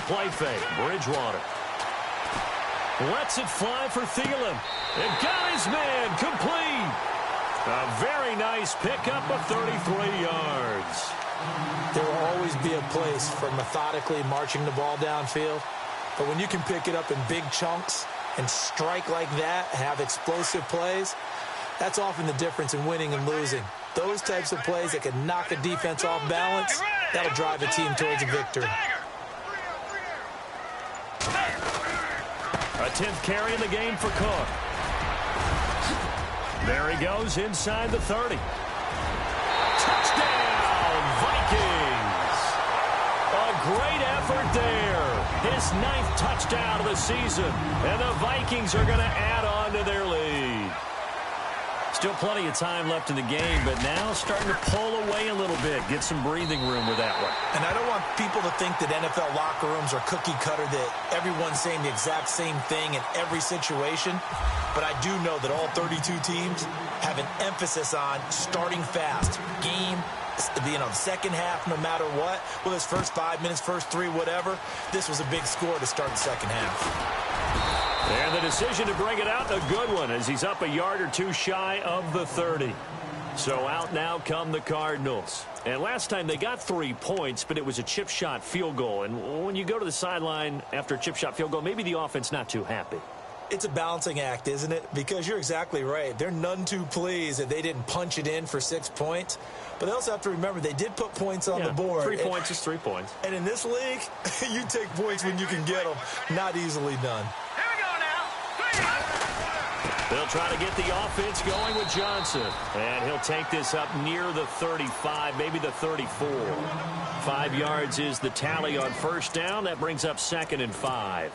[SPEAKER 2] Play fake. Bridgewater lets it fly for Thielen. And got his man complete. A very nice pickup of 33 yards.
[SPEAKER 3] There will always be a place for methodically marching the ball downfield. But when you can pick it up in big chunks and strike like that, have explosive plays, that's often the difference in winning and losing. Those types of plays that can knock a defense off balance, that'll drive a team towards a victory.
[SPEAKER 2] A 10th carry in the game for Cook. There he goes inside the 30. Touchdown, Vikings! A great effort there. His 9th touchdown of the season. And the Vikings are going to add on to their lead. Still plenty of time left in the game, but now starting to pull away a little bit. Get some breathing room with that one.
[SPEAKER 3] And I don't want people to think that NFL locker rooms are cookie cutter, that everyone's saying the exact same thing in every situation. But I do know that all 32 teams have an emphasis on starting fast. Game, second half, no matter what. Well, it's first 5 minutes, first 3, whatever. This was a big score to start the second half.
[SPEAKER 2] And the decision to bring it out, a good one, as he's up a yard or two shy of the 30. So out now come the Cardinals. And last time they got 3 points, but it was a chip shot field goal. And when you go to the sideline after a chip shot field goal, maybe the offense not too happy.
[SPEAKER 3] It's a balancing act, isn't it? Because you're exactly right. They're none too pleased that they didn't punch it in for 6 points. But they also have to remember they did put points on the board.
[SPEAKER 2] 3 points is 3 points.
[SPEAKER 3] And in this league, you take points when you can get them. Not easily done.
[SPEAKER 2] They'll try to get the offense going with Johnson. And he'll take this up near the 35, maybe the 34. 5 yards is the tally on first down. That brings up 2nd and 5.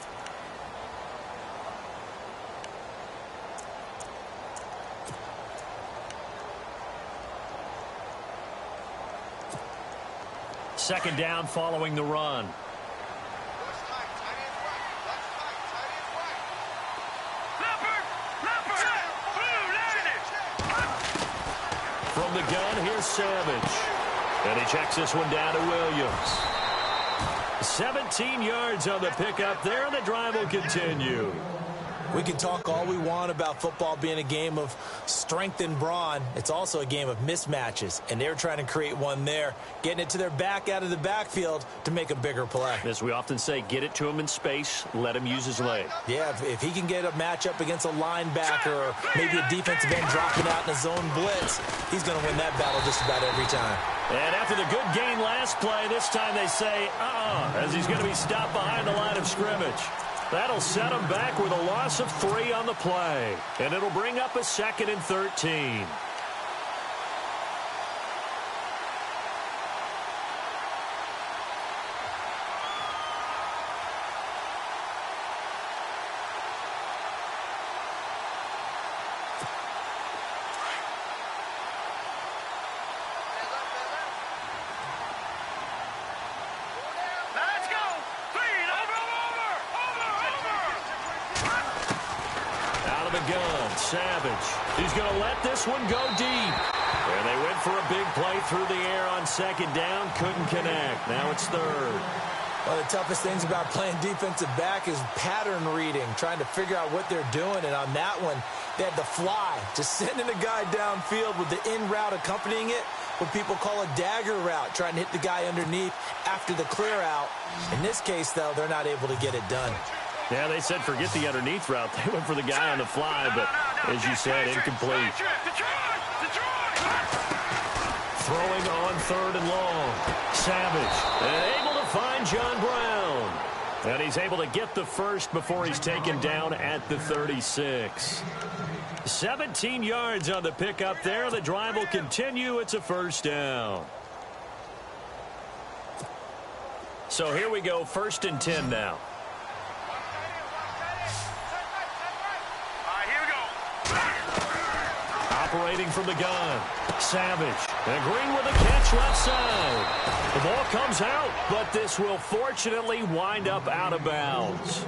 [SPEAKER 2] Second down following the run. From the gun, here's Savage. And he checks this one down to Williams. 17 yards on the pickup there. The drive will continue.
[SPEAKER 3] We can talk all we want about football being a game of strength and brawn. It's also a game of mismatches, and they're trying to create one there, getting it to their back out of the backfield to make a bigger play.
[SPEAKER 2] As we often say, get it to him in space, let him use his leg.
[SPEAKER 3] Yeah, if he can get a matchup against a linebacker or maybe a defensive end dropping out in a zone blitz, he's going to win that battle just about every time.
[SPEAKER 2] And after the good gain last play, this time they say, as he's going to be stopped behind the line of scrimmage. That'll set him back with a loss of 3 on the play. And it'll bring up a 2nd and 13. Savage. He's going to let this one go deep. And they went for a big play through the air on 2nd down. Couldn't connect. Now it's 3rd.
[SPEAKER 3] One of the toughest things about playing defensive back is pattern reading, trying to figure out what they're doing. And on that one, they had the fly, just sending a guy downfield with the in route accompanying it, what people call a dagger route, trying to hit the guy underneath after the clear out. In this case, though, they're not able to get it done.
[SPEAKER 2] Yeah, they said forget the underneath route. They went for the guy on the fly, but as you said, incomplete. Throwing on 3rd and long. Savage, and able to find John Brown. And he's able to get the first before he's taken down at the 36. 17 yards on the pickup there. The drive will continue. It's a 1st down. So here we go, 1st and 10 now. Operating from the gun. Savage. And Green with a catch left side. The ball comes out, but this will fortunately wind up out of bounds.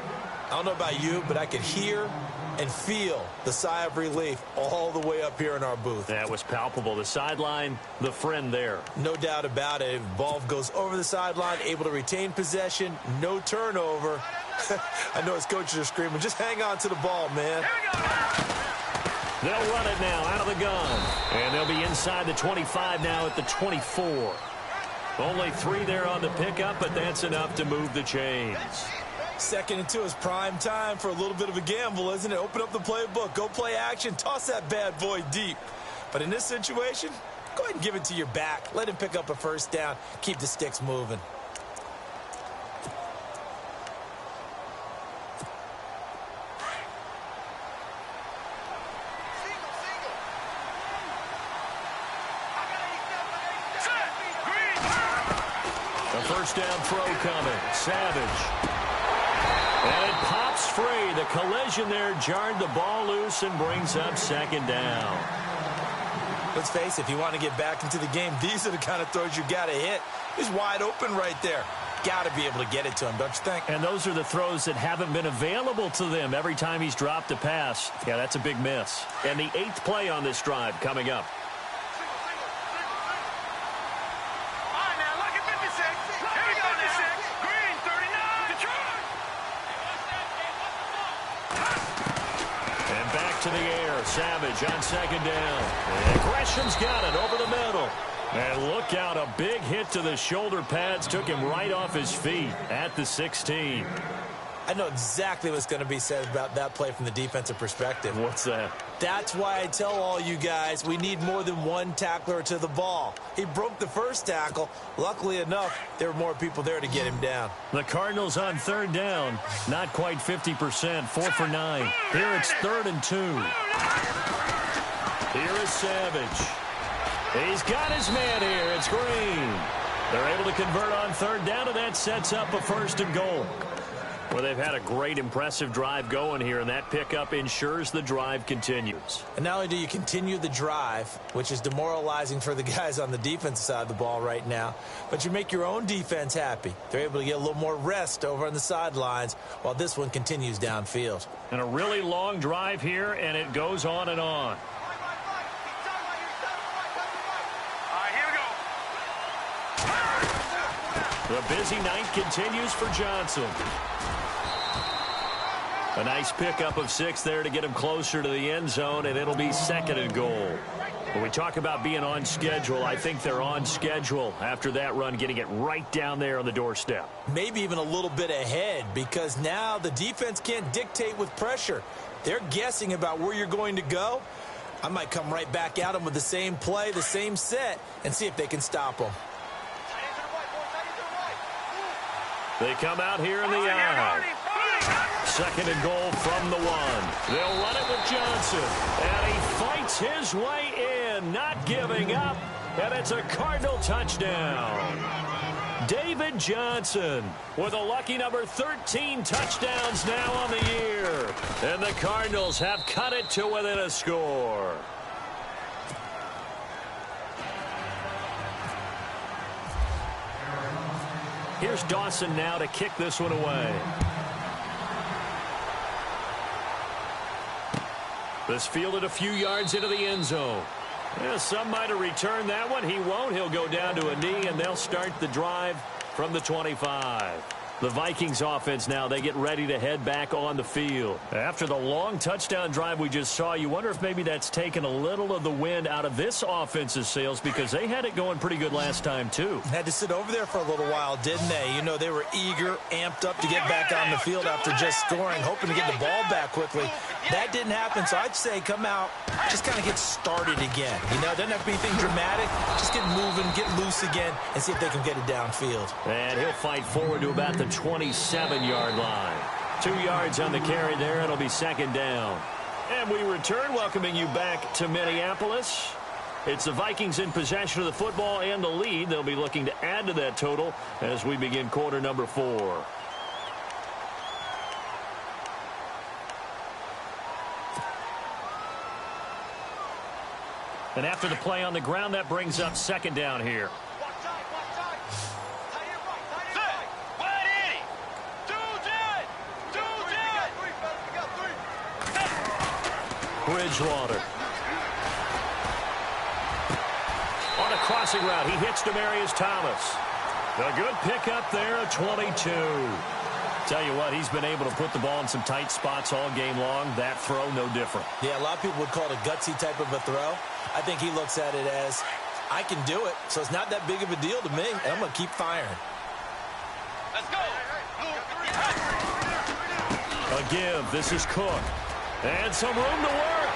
[SPEAKER 3] I don't know about you, but I could hear and feel the sigh of relief all the way up here in our booth.
[SPEAKER 2] That was palpable. The sideline, the friend there.
[SPEAKER 3] No doubt about it. Ball goes over the sideline, able to retain possession, no turnover. I know his coaches are screaming, just hang on to the ball, man.
[SPEAKER 2] They'll run it now out of the gun. And they'll be inside the 25 now at the 24. Only 3 there on the pickup, but that's enough to move the chains.
[SPEAKER 3] 2nd and 2 is prime time for a little bit of a gamble, isn't it? Open up the playbook, go play action, toss that bad boy deep. But in this situation, go ahead and give it to your back. Let him pick up a 1st down, keep the sticks moving.
[SPEAKER 2] First down throw coming. Savage. And it pops free. The collision there jarred the ball loose and brings up 2nd down.
[SPEAKER 3] Let's face it, if you want to get back into the game, these are the kind of throws you got to hit. He's wide open right there. Got to be able to get it to him, don't you think?
[SPEAKER 2] And those are the throws that haven't been available to them every time he's dropped a pass. Yeah, that's a big miss. And the 8th play on this drive coming up. To the air, Savage on second down. And Gresham's got it over the middle. And look out, a big hit to the shoulder pads took him right off his feet at the 16.
[SPEAKER 3] I know exactly what's going to be said about that play from the defensive perspective.
[SPEAKER 2] What's that?
[SPEAKER 3] That's why I tell all you guys we need more than one tackler to the ball. He broke the first tackle. Luckily enough, there were more people there to get him down.
[SPEAKER 2] The Cardinals on third down. Not quite 50%. 4 for 9. Here it's 3rd and 2. Here is Savage. He's got his man here. It's Green. They're able to convert on third down, and that sets up a 1st and goal. Well, they've had a great, impressive drive going here, and that pickup ensures the drive continues.
[SPEAKER 3] And not only do you continue the drive, which is demoralizing for the guys on the defensive side of the ball right now, but you make your own defense happy. They're able to get a little more rest over on the sidelines while this one continues downfield.
[SPEAKER 2] And a really long drive here, and it goes on and on. The busy night continues for Johnson. A nice pickup of 6 there to get him closer to the end zone, and it'll be 2nd and goal. When we talk about being on schedule, I think they're on schedule after that run, getting it right down there on the doorstep.
[SPEAKER 3] Maybe even a little bit ahead, because now the defense can't dictate with pressure. They're guessing about where you're going to go. I might come right back at them with the same play, the same set, and see if they can stop them.
[SPEAKER 2] They come out here in the eye. 2nd and goal from the 1. They'll run it with Johnson. And he fights his way in, not giving up. And it's a Cardinal touchdown. David Johnson with a lucky number 13 touchdowns now on the year. And the Cardinals have cut it to within a score. Here's Dawson now to kick this one away. This fielded a few yards into the end zone. Yeah, some might have returned that one. He won't. He'll go down to a knee, and they'll start the drive from the 25. The Vikings offense now, they get ready to head back on the field. After the long touchdown drive we just saw, you wonder if maybe that's taken a little of the wind out of this offense's sails, because they had it going pretty good last time too.
[SPEAKER 3] Had to sit over there for a little while, didn't they? You know, they were eager, amped up to get back on the field after just scoring, hoping to get the ball back quickly. That didn't happen, so I'd say come out, just kind of get started again. You know, it doesn't have to be anything dramatic. Just get moving, get loose again, and see if they can get it downfield.
[SPEAKER 2] And he'll fight forward to about the 27-yard line. 2 yards on the carry there. It'll be 2nd down. And we return, welcoming you back to Minneapolis. It's the Vikings in possession of the football and the lead. They'll be looking to add to that total as we begin quarter number 4. And after the play on the ground, that brings up 2nd down here. Bridgewater. On a crossing route, he hits Demaryius Thomas. A good pickup there at 22. Tell you what, he's been able to put the ball in some tight spots all game long. That throw, no different.
[SPEAKER 3] Yeah, a lot of people would call it a gutsy type of a throw. I think he looks at it as, I can do it, so it's not that big of a deal to me, and I'm going to keep firing.
[SPEAKER 4] Let's go.
[SPEAKER 2] A give. This is Cook. And some room to work.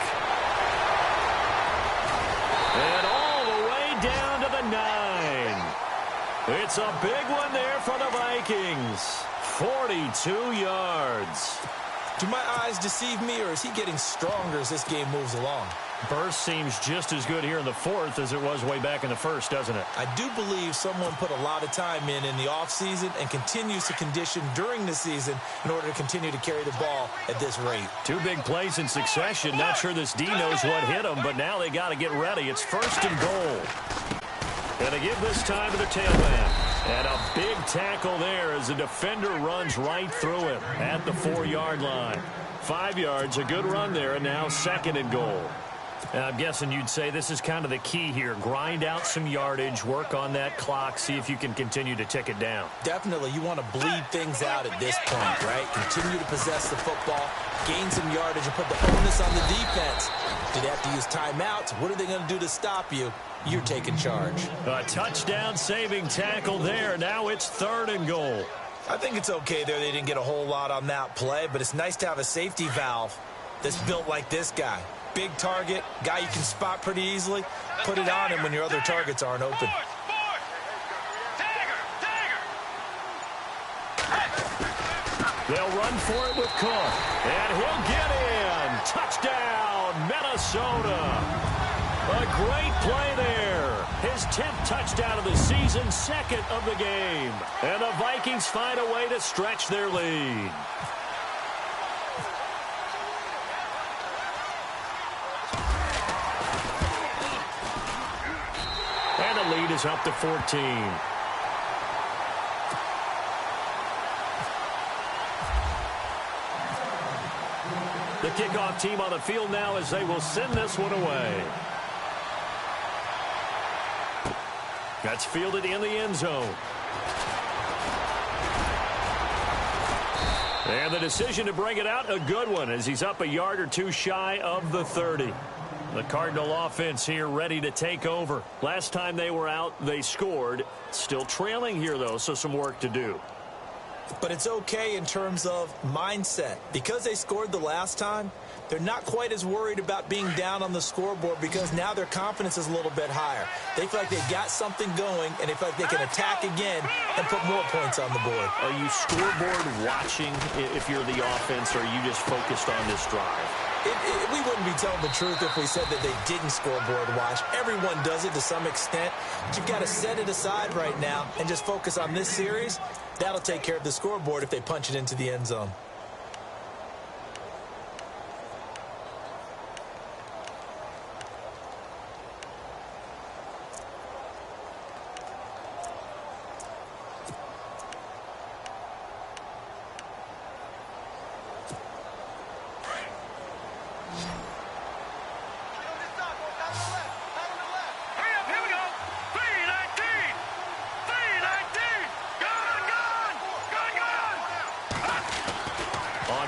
[SPEAKER 2] And all the way down to the 9. It's a big one there for the Vikings. 42 yards.
[SPEAKER 3] Do my eyes deceive me, or is he getting stronger as this game moves along?
[SPEAKER 2] Burst seems just as good here in the fourth as it was way back in the first, doesn't it?
[SPEAKER 3] I do believe someone put a lot of time in the offseason and continues to condition during the season in order to continue to carry the ball at this rate.
[SPEAKER 2] 2 big plays in succession. Not sure this D knows what hit him, but now they got to get ready. It's 1st and goal. And they give this time to the tailback. And a big tackle there as the defender runs right through him at the 4-yard line. 5 yards, a good run there, and now 2nd and goal. And I'm guessing you'd say this is kind of the key here. Grind out some yardage, work on that clock, see if you can continue to tick it down.
[SPEAKER 3] Definitely, you want to bleed things out at this point, right? Continue to possess the football, gain some yardage, and put the onus on the defense. Do they have to use timeouts? What are they going to do to stop you? You're taking charge.
[SPEAKER 2] A touchdown-saving tackle there. Now it's 3rd and goal.
[SPEAKER 3] I think it's okay there. They didn't get a whole lot on that play, but it's nice to have a safety valve that's built like this guy. Big target, guy you can spot pretty easily. Put it on him when your other targets aren't open.
[SPEAKER 2] They'll run for it with Cook. And he'll get in. Touchdown, Minnesota. A great play there. His 10th touchdown of the season, 2nd of the game. And the Vikings find a way to stretch their lead. And the lead is up to 14. The kickoff team on the field now as they will send this one away. That's fielded in the end zone. And the decision to bring it out, a good one, as he's up a yard or two shy of the 30. The Cardinal offense here ready to take over. Last time they were out, they scored. Still trailing here, though, so some work to do.
[SPEAKER 3] But it's okay in terms of mindset. Because they scored the last time, they're not quite as worried about being down on the scoreboard because now their confidence is a little bit higher. They feel like they've got something going, and they feel like they can attack again and put more points on the board.
[SPEAKER 2] Are you scoreboard watching if you're the offense, or are you just focused on this drive?
[SPEAKER 3] We wouldn't be telling the truth if we said that they didn't scoreboard watch. Everyone does it to some extent. But you've got to set it aside right now and just focus on this series. That'll take care of the scoreboard if they punch it into the end zone.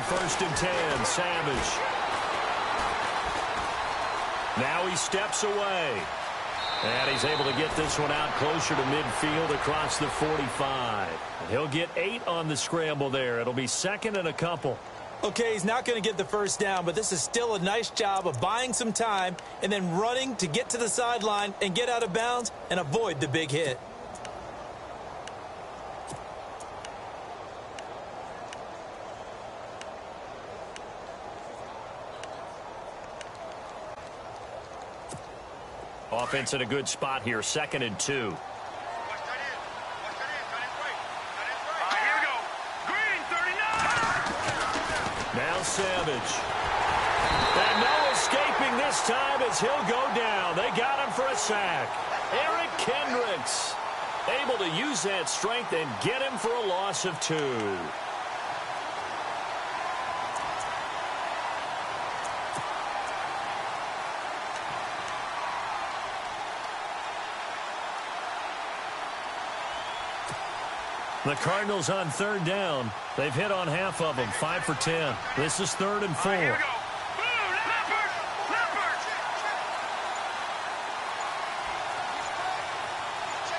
[SPEAKER 2] First and 10, Savage. Now he steps away. And he's able to get this one out closer to midfield across the 45. And he'll get 8 on the scramble there. It'll be 2nd and a couple.
[SPEAKER 3] Okay, he's not going to get the first down, but this is still a nice job of buying some time and then running to get to the sideline and get out of bounds and avoid the big hit.
[SPEAKER 2] Offense in a good spot here, 2nd and 2.
[SPEAKER 4] Here we go. Green, 39.
[SPEAKER 2] Now Savage. And no escaping this time as he'll go down. They got him for a sack. Eric Kendricks able to use that strength and get him for a loss of 2. The Cardinals on 3rd down. They've hit on half of them, 5 for 10. This is 3rd and 4.
[SPEAKER 4] Here we go. Blue, Leopard, Leopard.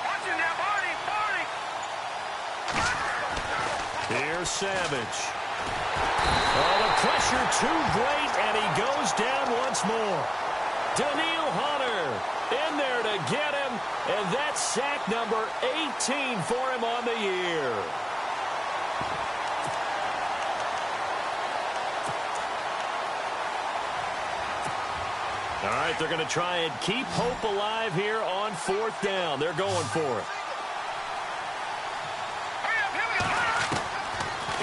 [SPEAKER 4] Watching now, Barney, Barney.
[SPEAKER 2] Here's Savage. Oh, the pressure too great, and he goes down once more. Daniil Hunter in there to get him, and that's sack number 18 for him on the year. All right, they're going to try and keep hope alive here on 4th down. They're going for it.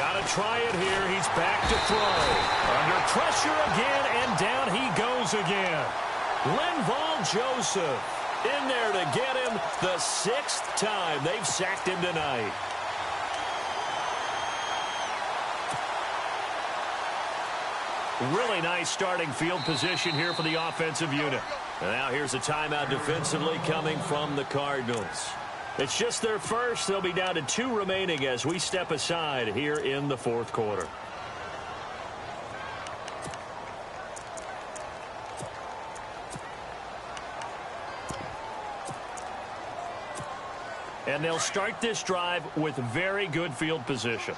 [SPEAKER 2] Got to try it here. He's back to throw. Under pressure again, and down he goes again. Linval Joseph in there to get him the 6th time they've sacked him tonight. Really nice starting field position here for the offensive unit. And now here's a timeout defensively coming from the Cardinals. It's just their first. They'll be down to 2 remaining as we step aside here in the 4th quarter. And they'll start this drive with very good field position.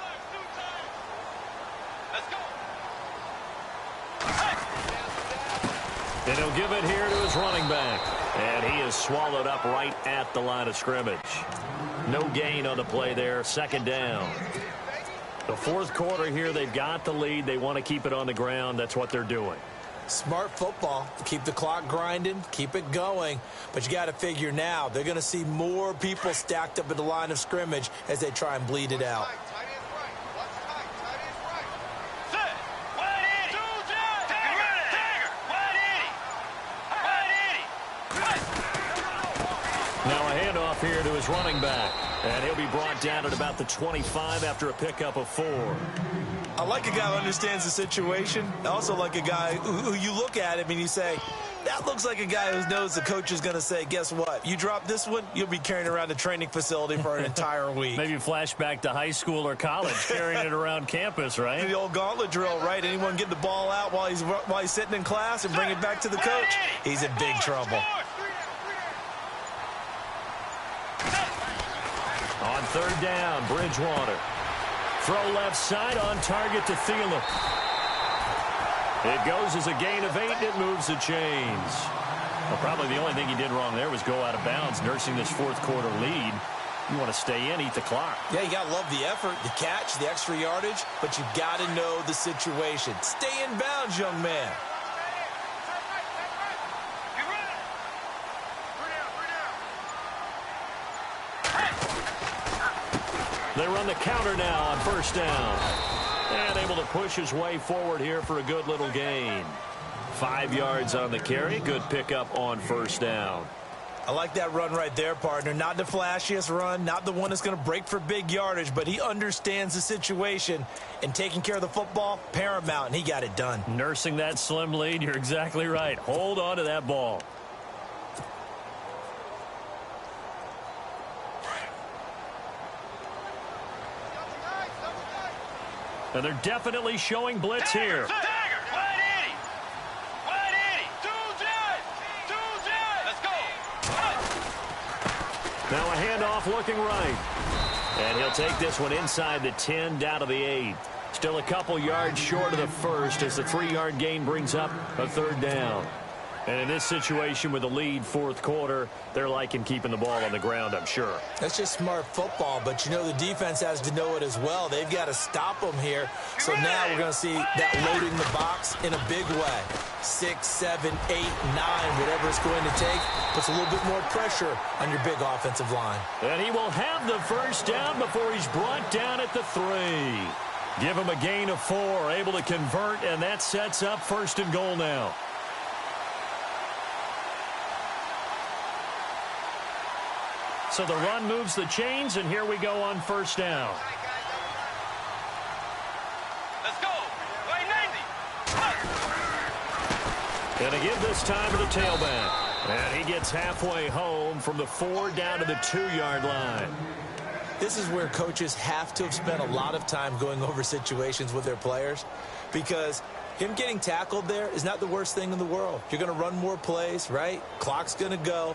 [SPEAKER 2] And he'll give it here to his running back. And he is swallowed up right at the line of scrimmage. No gain on the play there. 2nd down. The 4th quarter here, they've got the lead. They want to keep it on the ground. That's what they're doing.
[SPEAKER 3] Smart football. Keep the clock grinding. Keep it going. But you got to figure now, they're going to see more people stacked up at the line of scrimmage as they try and bleed it out.
[SPEAKER 2] Now a handoff here to his running back. And he'll be brought down at about the 25 after a pickup of 4.
[SPEAKER 3] I like a guy who understands the situation. I also like a guy who you look at him and you say, that looks like a guy who knows the coach is going to say, guess what? You drop this one, you'll be carrying around the training facility for an entire week.
[SPEAKER 2] Maybe flashback to high school or college, carrying it around campus, right?
[SPEAKER 3] The old gauntlet drill, right? Anyone get the ball out while he's sitting in class and bring it back to the coach? He's in big trouble.
[SPEAKER 2] On 3rd down, Bridgewater. Throw left side on target to Thielen. It goes as a gain of 8, and it moves the chains. Well, probably the only thing he did wrong there was go out of bounds, nursing this 4th quarter lead. You want to stay in, eat the clock.
[SPEAKER 3] Yeah, you got to love the effort, the catch, the extra yardage, but you got to know the situation. Stay in bounds, young man.
[SPEAKER 2] They run the counter now on 1st down. And able to push his way forward here for a good little gain. 5 yards on the carry. Good pickup on 1st down.
[SPEAKER 3] I like that run right there, partner. Not the flashiest run, not the one that's going to break for big yardage, but he understands the situation, and taking care of the football, paramount, and he got it done.
[SPEAKER 2] Nursing that slim lead, you're exactly right. Hold on to that ball. And they're definitely showing blitz here. Now a handoff looking right. And he'll take this one inside the 10 down to the 8. Still a couple yards short of the first as the 3-yard gain brings up a 3rd down. And in this situation with the lead 4th quarter, they're liking keeping the ball on the ground, I'm sure.
[SPEAKER 3] That's just smart football, but you know the defense has to know it as well. They've got to stop them here. So now we're going to see that loading the box in a big way. 6, 7, 8, 9, whatever it's going to take, puts a little bit more pressure on your big offensive line.
[SPEAKER 2] And he will have the 1st down before he's brought down at the 3. Give him a gain of 4, able to convert, and that sets up 1st and goal now. So the run moves the chains, and here we go on 1st down.
[SPEAKER 4] Let's go. Way 90.
[SPEAKER 2] And to give this time to the tailback. And he gets halfway home from the 4 down to the 2-yard line.
[SPEAKER 3] This is where coaches have to have spent a lot of time going over situations with their players, because him getting tackled there is not the worst thing in the world. You're going to run more plays, right? Clock's going to go.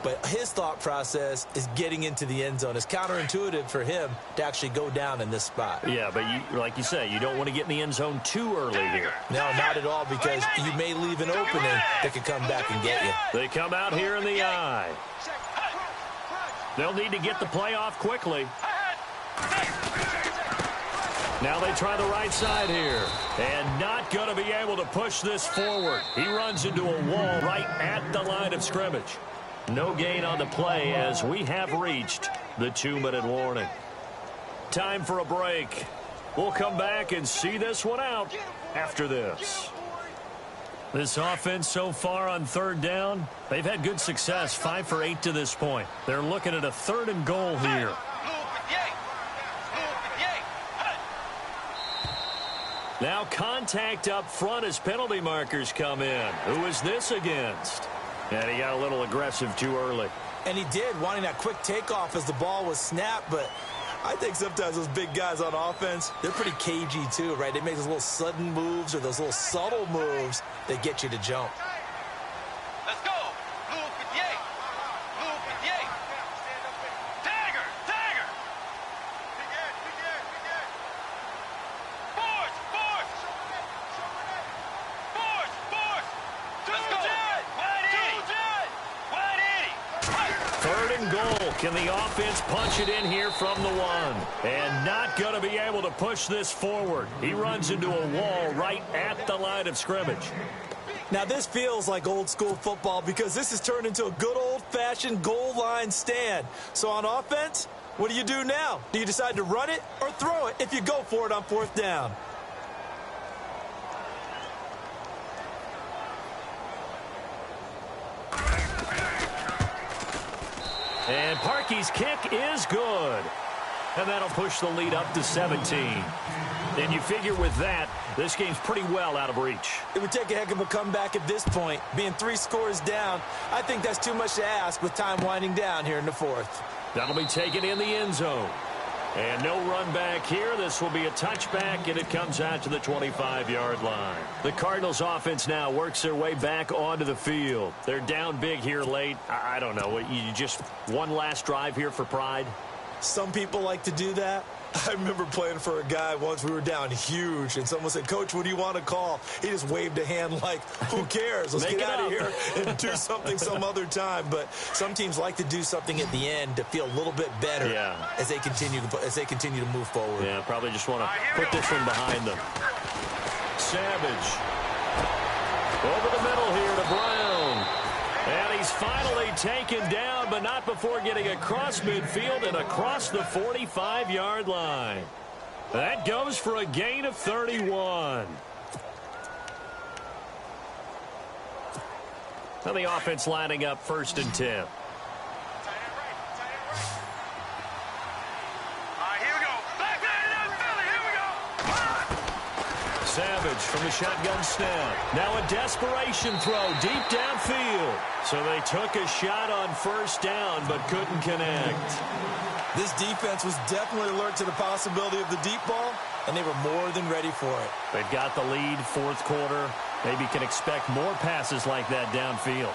[SPEAKER 3] But his thought process is getting into the end zone. It's counterintuitive for him to actually go down in this spot.
[SPEAKER 2] Yeah, but like you say, you don't want to get in the end zone too early here.
[SPEAKER 3] No, not at all, because you may leave an opening that could come back and get you.
[SPEAKER 2] They come out here in the eye. They'll need to get the play off quickly. Now they try the right side here. And not going to be able to push this forward. He runs into a wall right at the line of scrimmage. No gain on the play as we have reached the 2-minute warning. Time for a break. We'll come back and see this one out after this. This offense so far on third down, they've had good success, 5 for 8 to this point. They're looking at a 3rd and goal here. Now contact up front as penalty markers come in. Who is this against? And he got a little aggressive too early.
[SPEAKER 3] And he did, wanting that quick takeoff as the ball was snapped, but I think sometimes those big guys on offense, they're pretty cagey too, right? They make those little sudden moves or those little subtle moves that get you to jump.
[SPEAKER 4] Let's go. Dagger. Force. Let's go. Wide 80.
[SPEAKER 2] 3rd and goal. Can the offense punch it in here from the 1? And not going to be able to push this forward. He runs into a wall right at the line of scrimmage.
[SPEAKER 3] Now this feels like old school football because this has turned into a good old-fashioned goal line stand. So on offense, what do you do now? Do you decide to run it or throw it if you go for it on 4th down?
[SPEAKER 2] And Parkey's kick is good. And that'll push the lead up to 17. And you figure with that, this game's pretty well out of reach.
[SPEAKER 3] It would take a heck of a comeback at this point. Being 3 scores down, I think that's too much to ask with time winding down here in the 4th.
[SPEAKER 2] That'll be taken in the end zone. And no run back here. This will be a touchback, and it comes out to the 25-yard line. The Cardinals offense now works their way back onto the field. They're down big here late. I don't know. You just one last drive here for pride?
[SPEAKER 3] Some people like to do that. I remember playing for a guy once. We were down huge, and someone said, "Coach, what do you want to call?" He just waved a hand like, who cares? Let's get out of here and do something some other time. But some teams like to do something at the end to feel a little bit better as they continue to move forward.
[SPEAKER 2] Yeah, probably just want to put this one behind them. Savage. Over the middle here to Brown. And he's finally taken down, but not before getting across midfield and across the 45-yard line. That goes for a gain of 31. Now the offense lining up 1st and 10.
[SPEAKER 4] Here we go. Back there, Philly. Here we go.
[SPEAKER 2] Savage from the shotgun snap. Now a desperation throw deep downfield. So they took a shot on 1st down but couldn't connect.
[SPEAKER 3] This defense was definitely alert to the possibility of the deep ball, and they were more than ready for it.
[SPEAKER 2] They've got the lead, 4th quarter. Maybe can expect more passes like that downfield.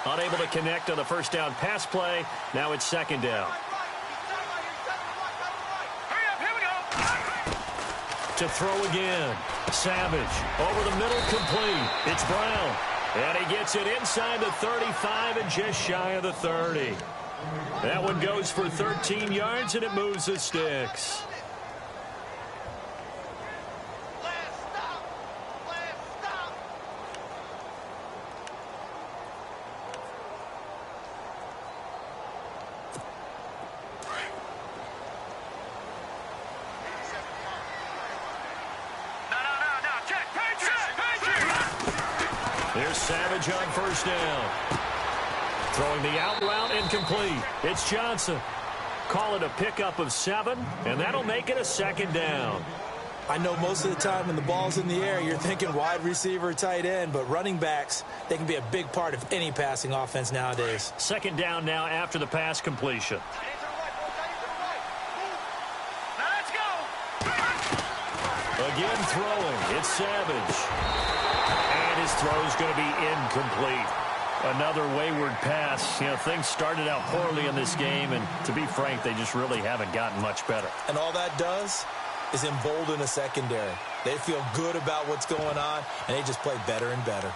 [SPEAKER 2] Unable to connect on the 1st down pass play. Now it's 2nd down.
[SPEAKER 4] Hurry up, here we go.
[SPEAKER 2] To throw again. Savage over the middle, complete. It's Brown. And he gets it inside the 35 and just shy of the 30. That one goes for 13 yards, and it moves the sticks. There's Savage on 1st down. Throwing the out route incomplete. It's Johnson. Call it a pickup of 7, and that'll make it a 2nd down.
[SPEAKER 3] I know most of the time when the ball's in the air, you're thinking wide receiver, tight end, but running backs, they can be a big part of any passing offense nowadays.
[SPEAKER 2] 2nd down now after the pass completion.
[SPEAKER 4] Let's go.
[SPEAKER 2] Again throwing. It's Savage. And his throw's going to be incomplete. Another wayward pass. You know, things started out poorly in this game, and to be frank, they just really haven't gotten much better.
[SPEAKER 3] And all that does, is embolden a secondary. They feel good about what's going on, and they just play better and better.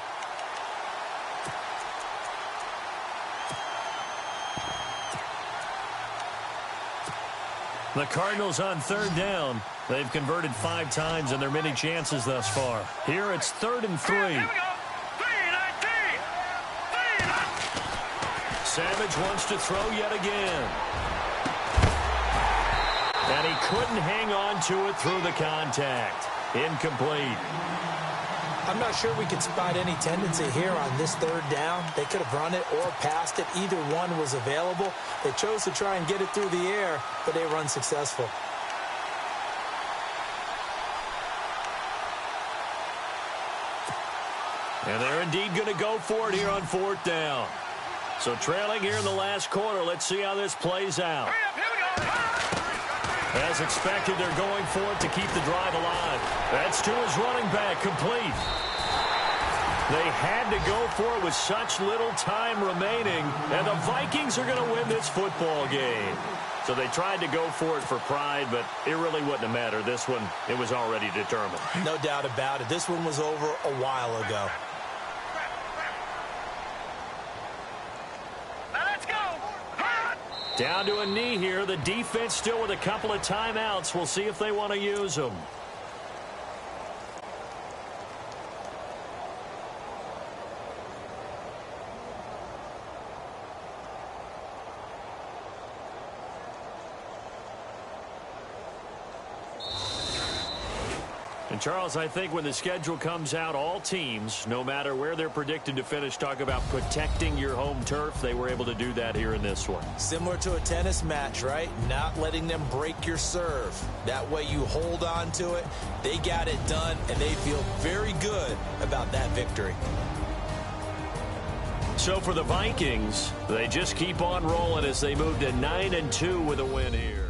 [SPEAKER 2] The Cardinals on third down. They've converted 5 times in their many chances thus far. Here it's 3rd and 3.
[SPEAKER 4] Here we go. 3-19.
[SPEAKER 2] Savage wants to throw yet again. And he couldn't hang on to it through the contact. Incomplete.
[SPEAKER 3] I'm not sure we could spot any tendency here on this 3rd down. They could have run it or passed it. Either one was available. They chose to try and get it through the air, but they were unsuccessful.
[SPEAKER 2] And they're indeed going to go for it here on 4th down. So trailing here in the last quarter, let's see how this plays out.
[SPEAKER 4] Here we go.
[SPEAKER 2] As expected, they're going for it to keep the drive alive. That's to his running back, complete. They had to go for it with such little time remaining, and the Vikings are going to win this football game. So they tried to go for it for pride, but it really wouldn't have mattered. This one, it was already determined.
[SPEAKER 3] No doubt about it. This one was over a while ago.
[SPEAKER 4] Now let's go.
[SPEAKER 2] Down to a knee here. The defense still with a couple of timeouts. We'll see if they want to use them. And, Charles, I think when the schedule comes out, all teams, no matter where they're predicted to finish, talk about protecting your home turf. They were able to do that here in this one.
[SPEAKER 3] Similar to a tennis match, right? Not letting them break your serve. That way you hold on to it. They got it done, and they feel very good about that victory.
[SPEAKER 2] So for the Vikings, they just keep on rolling as they move to 9-2 with a win here.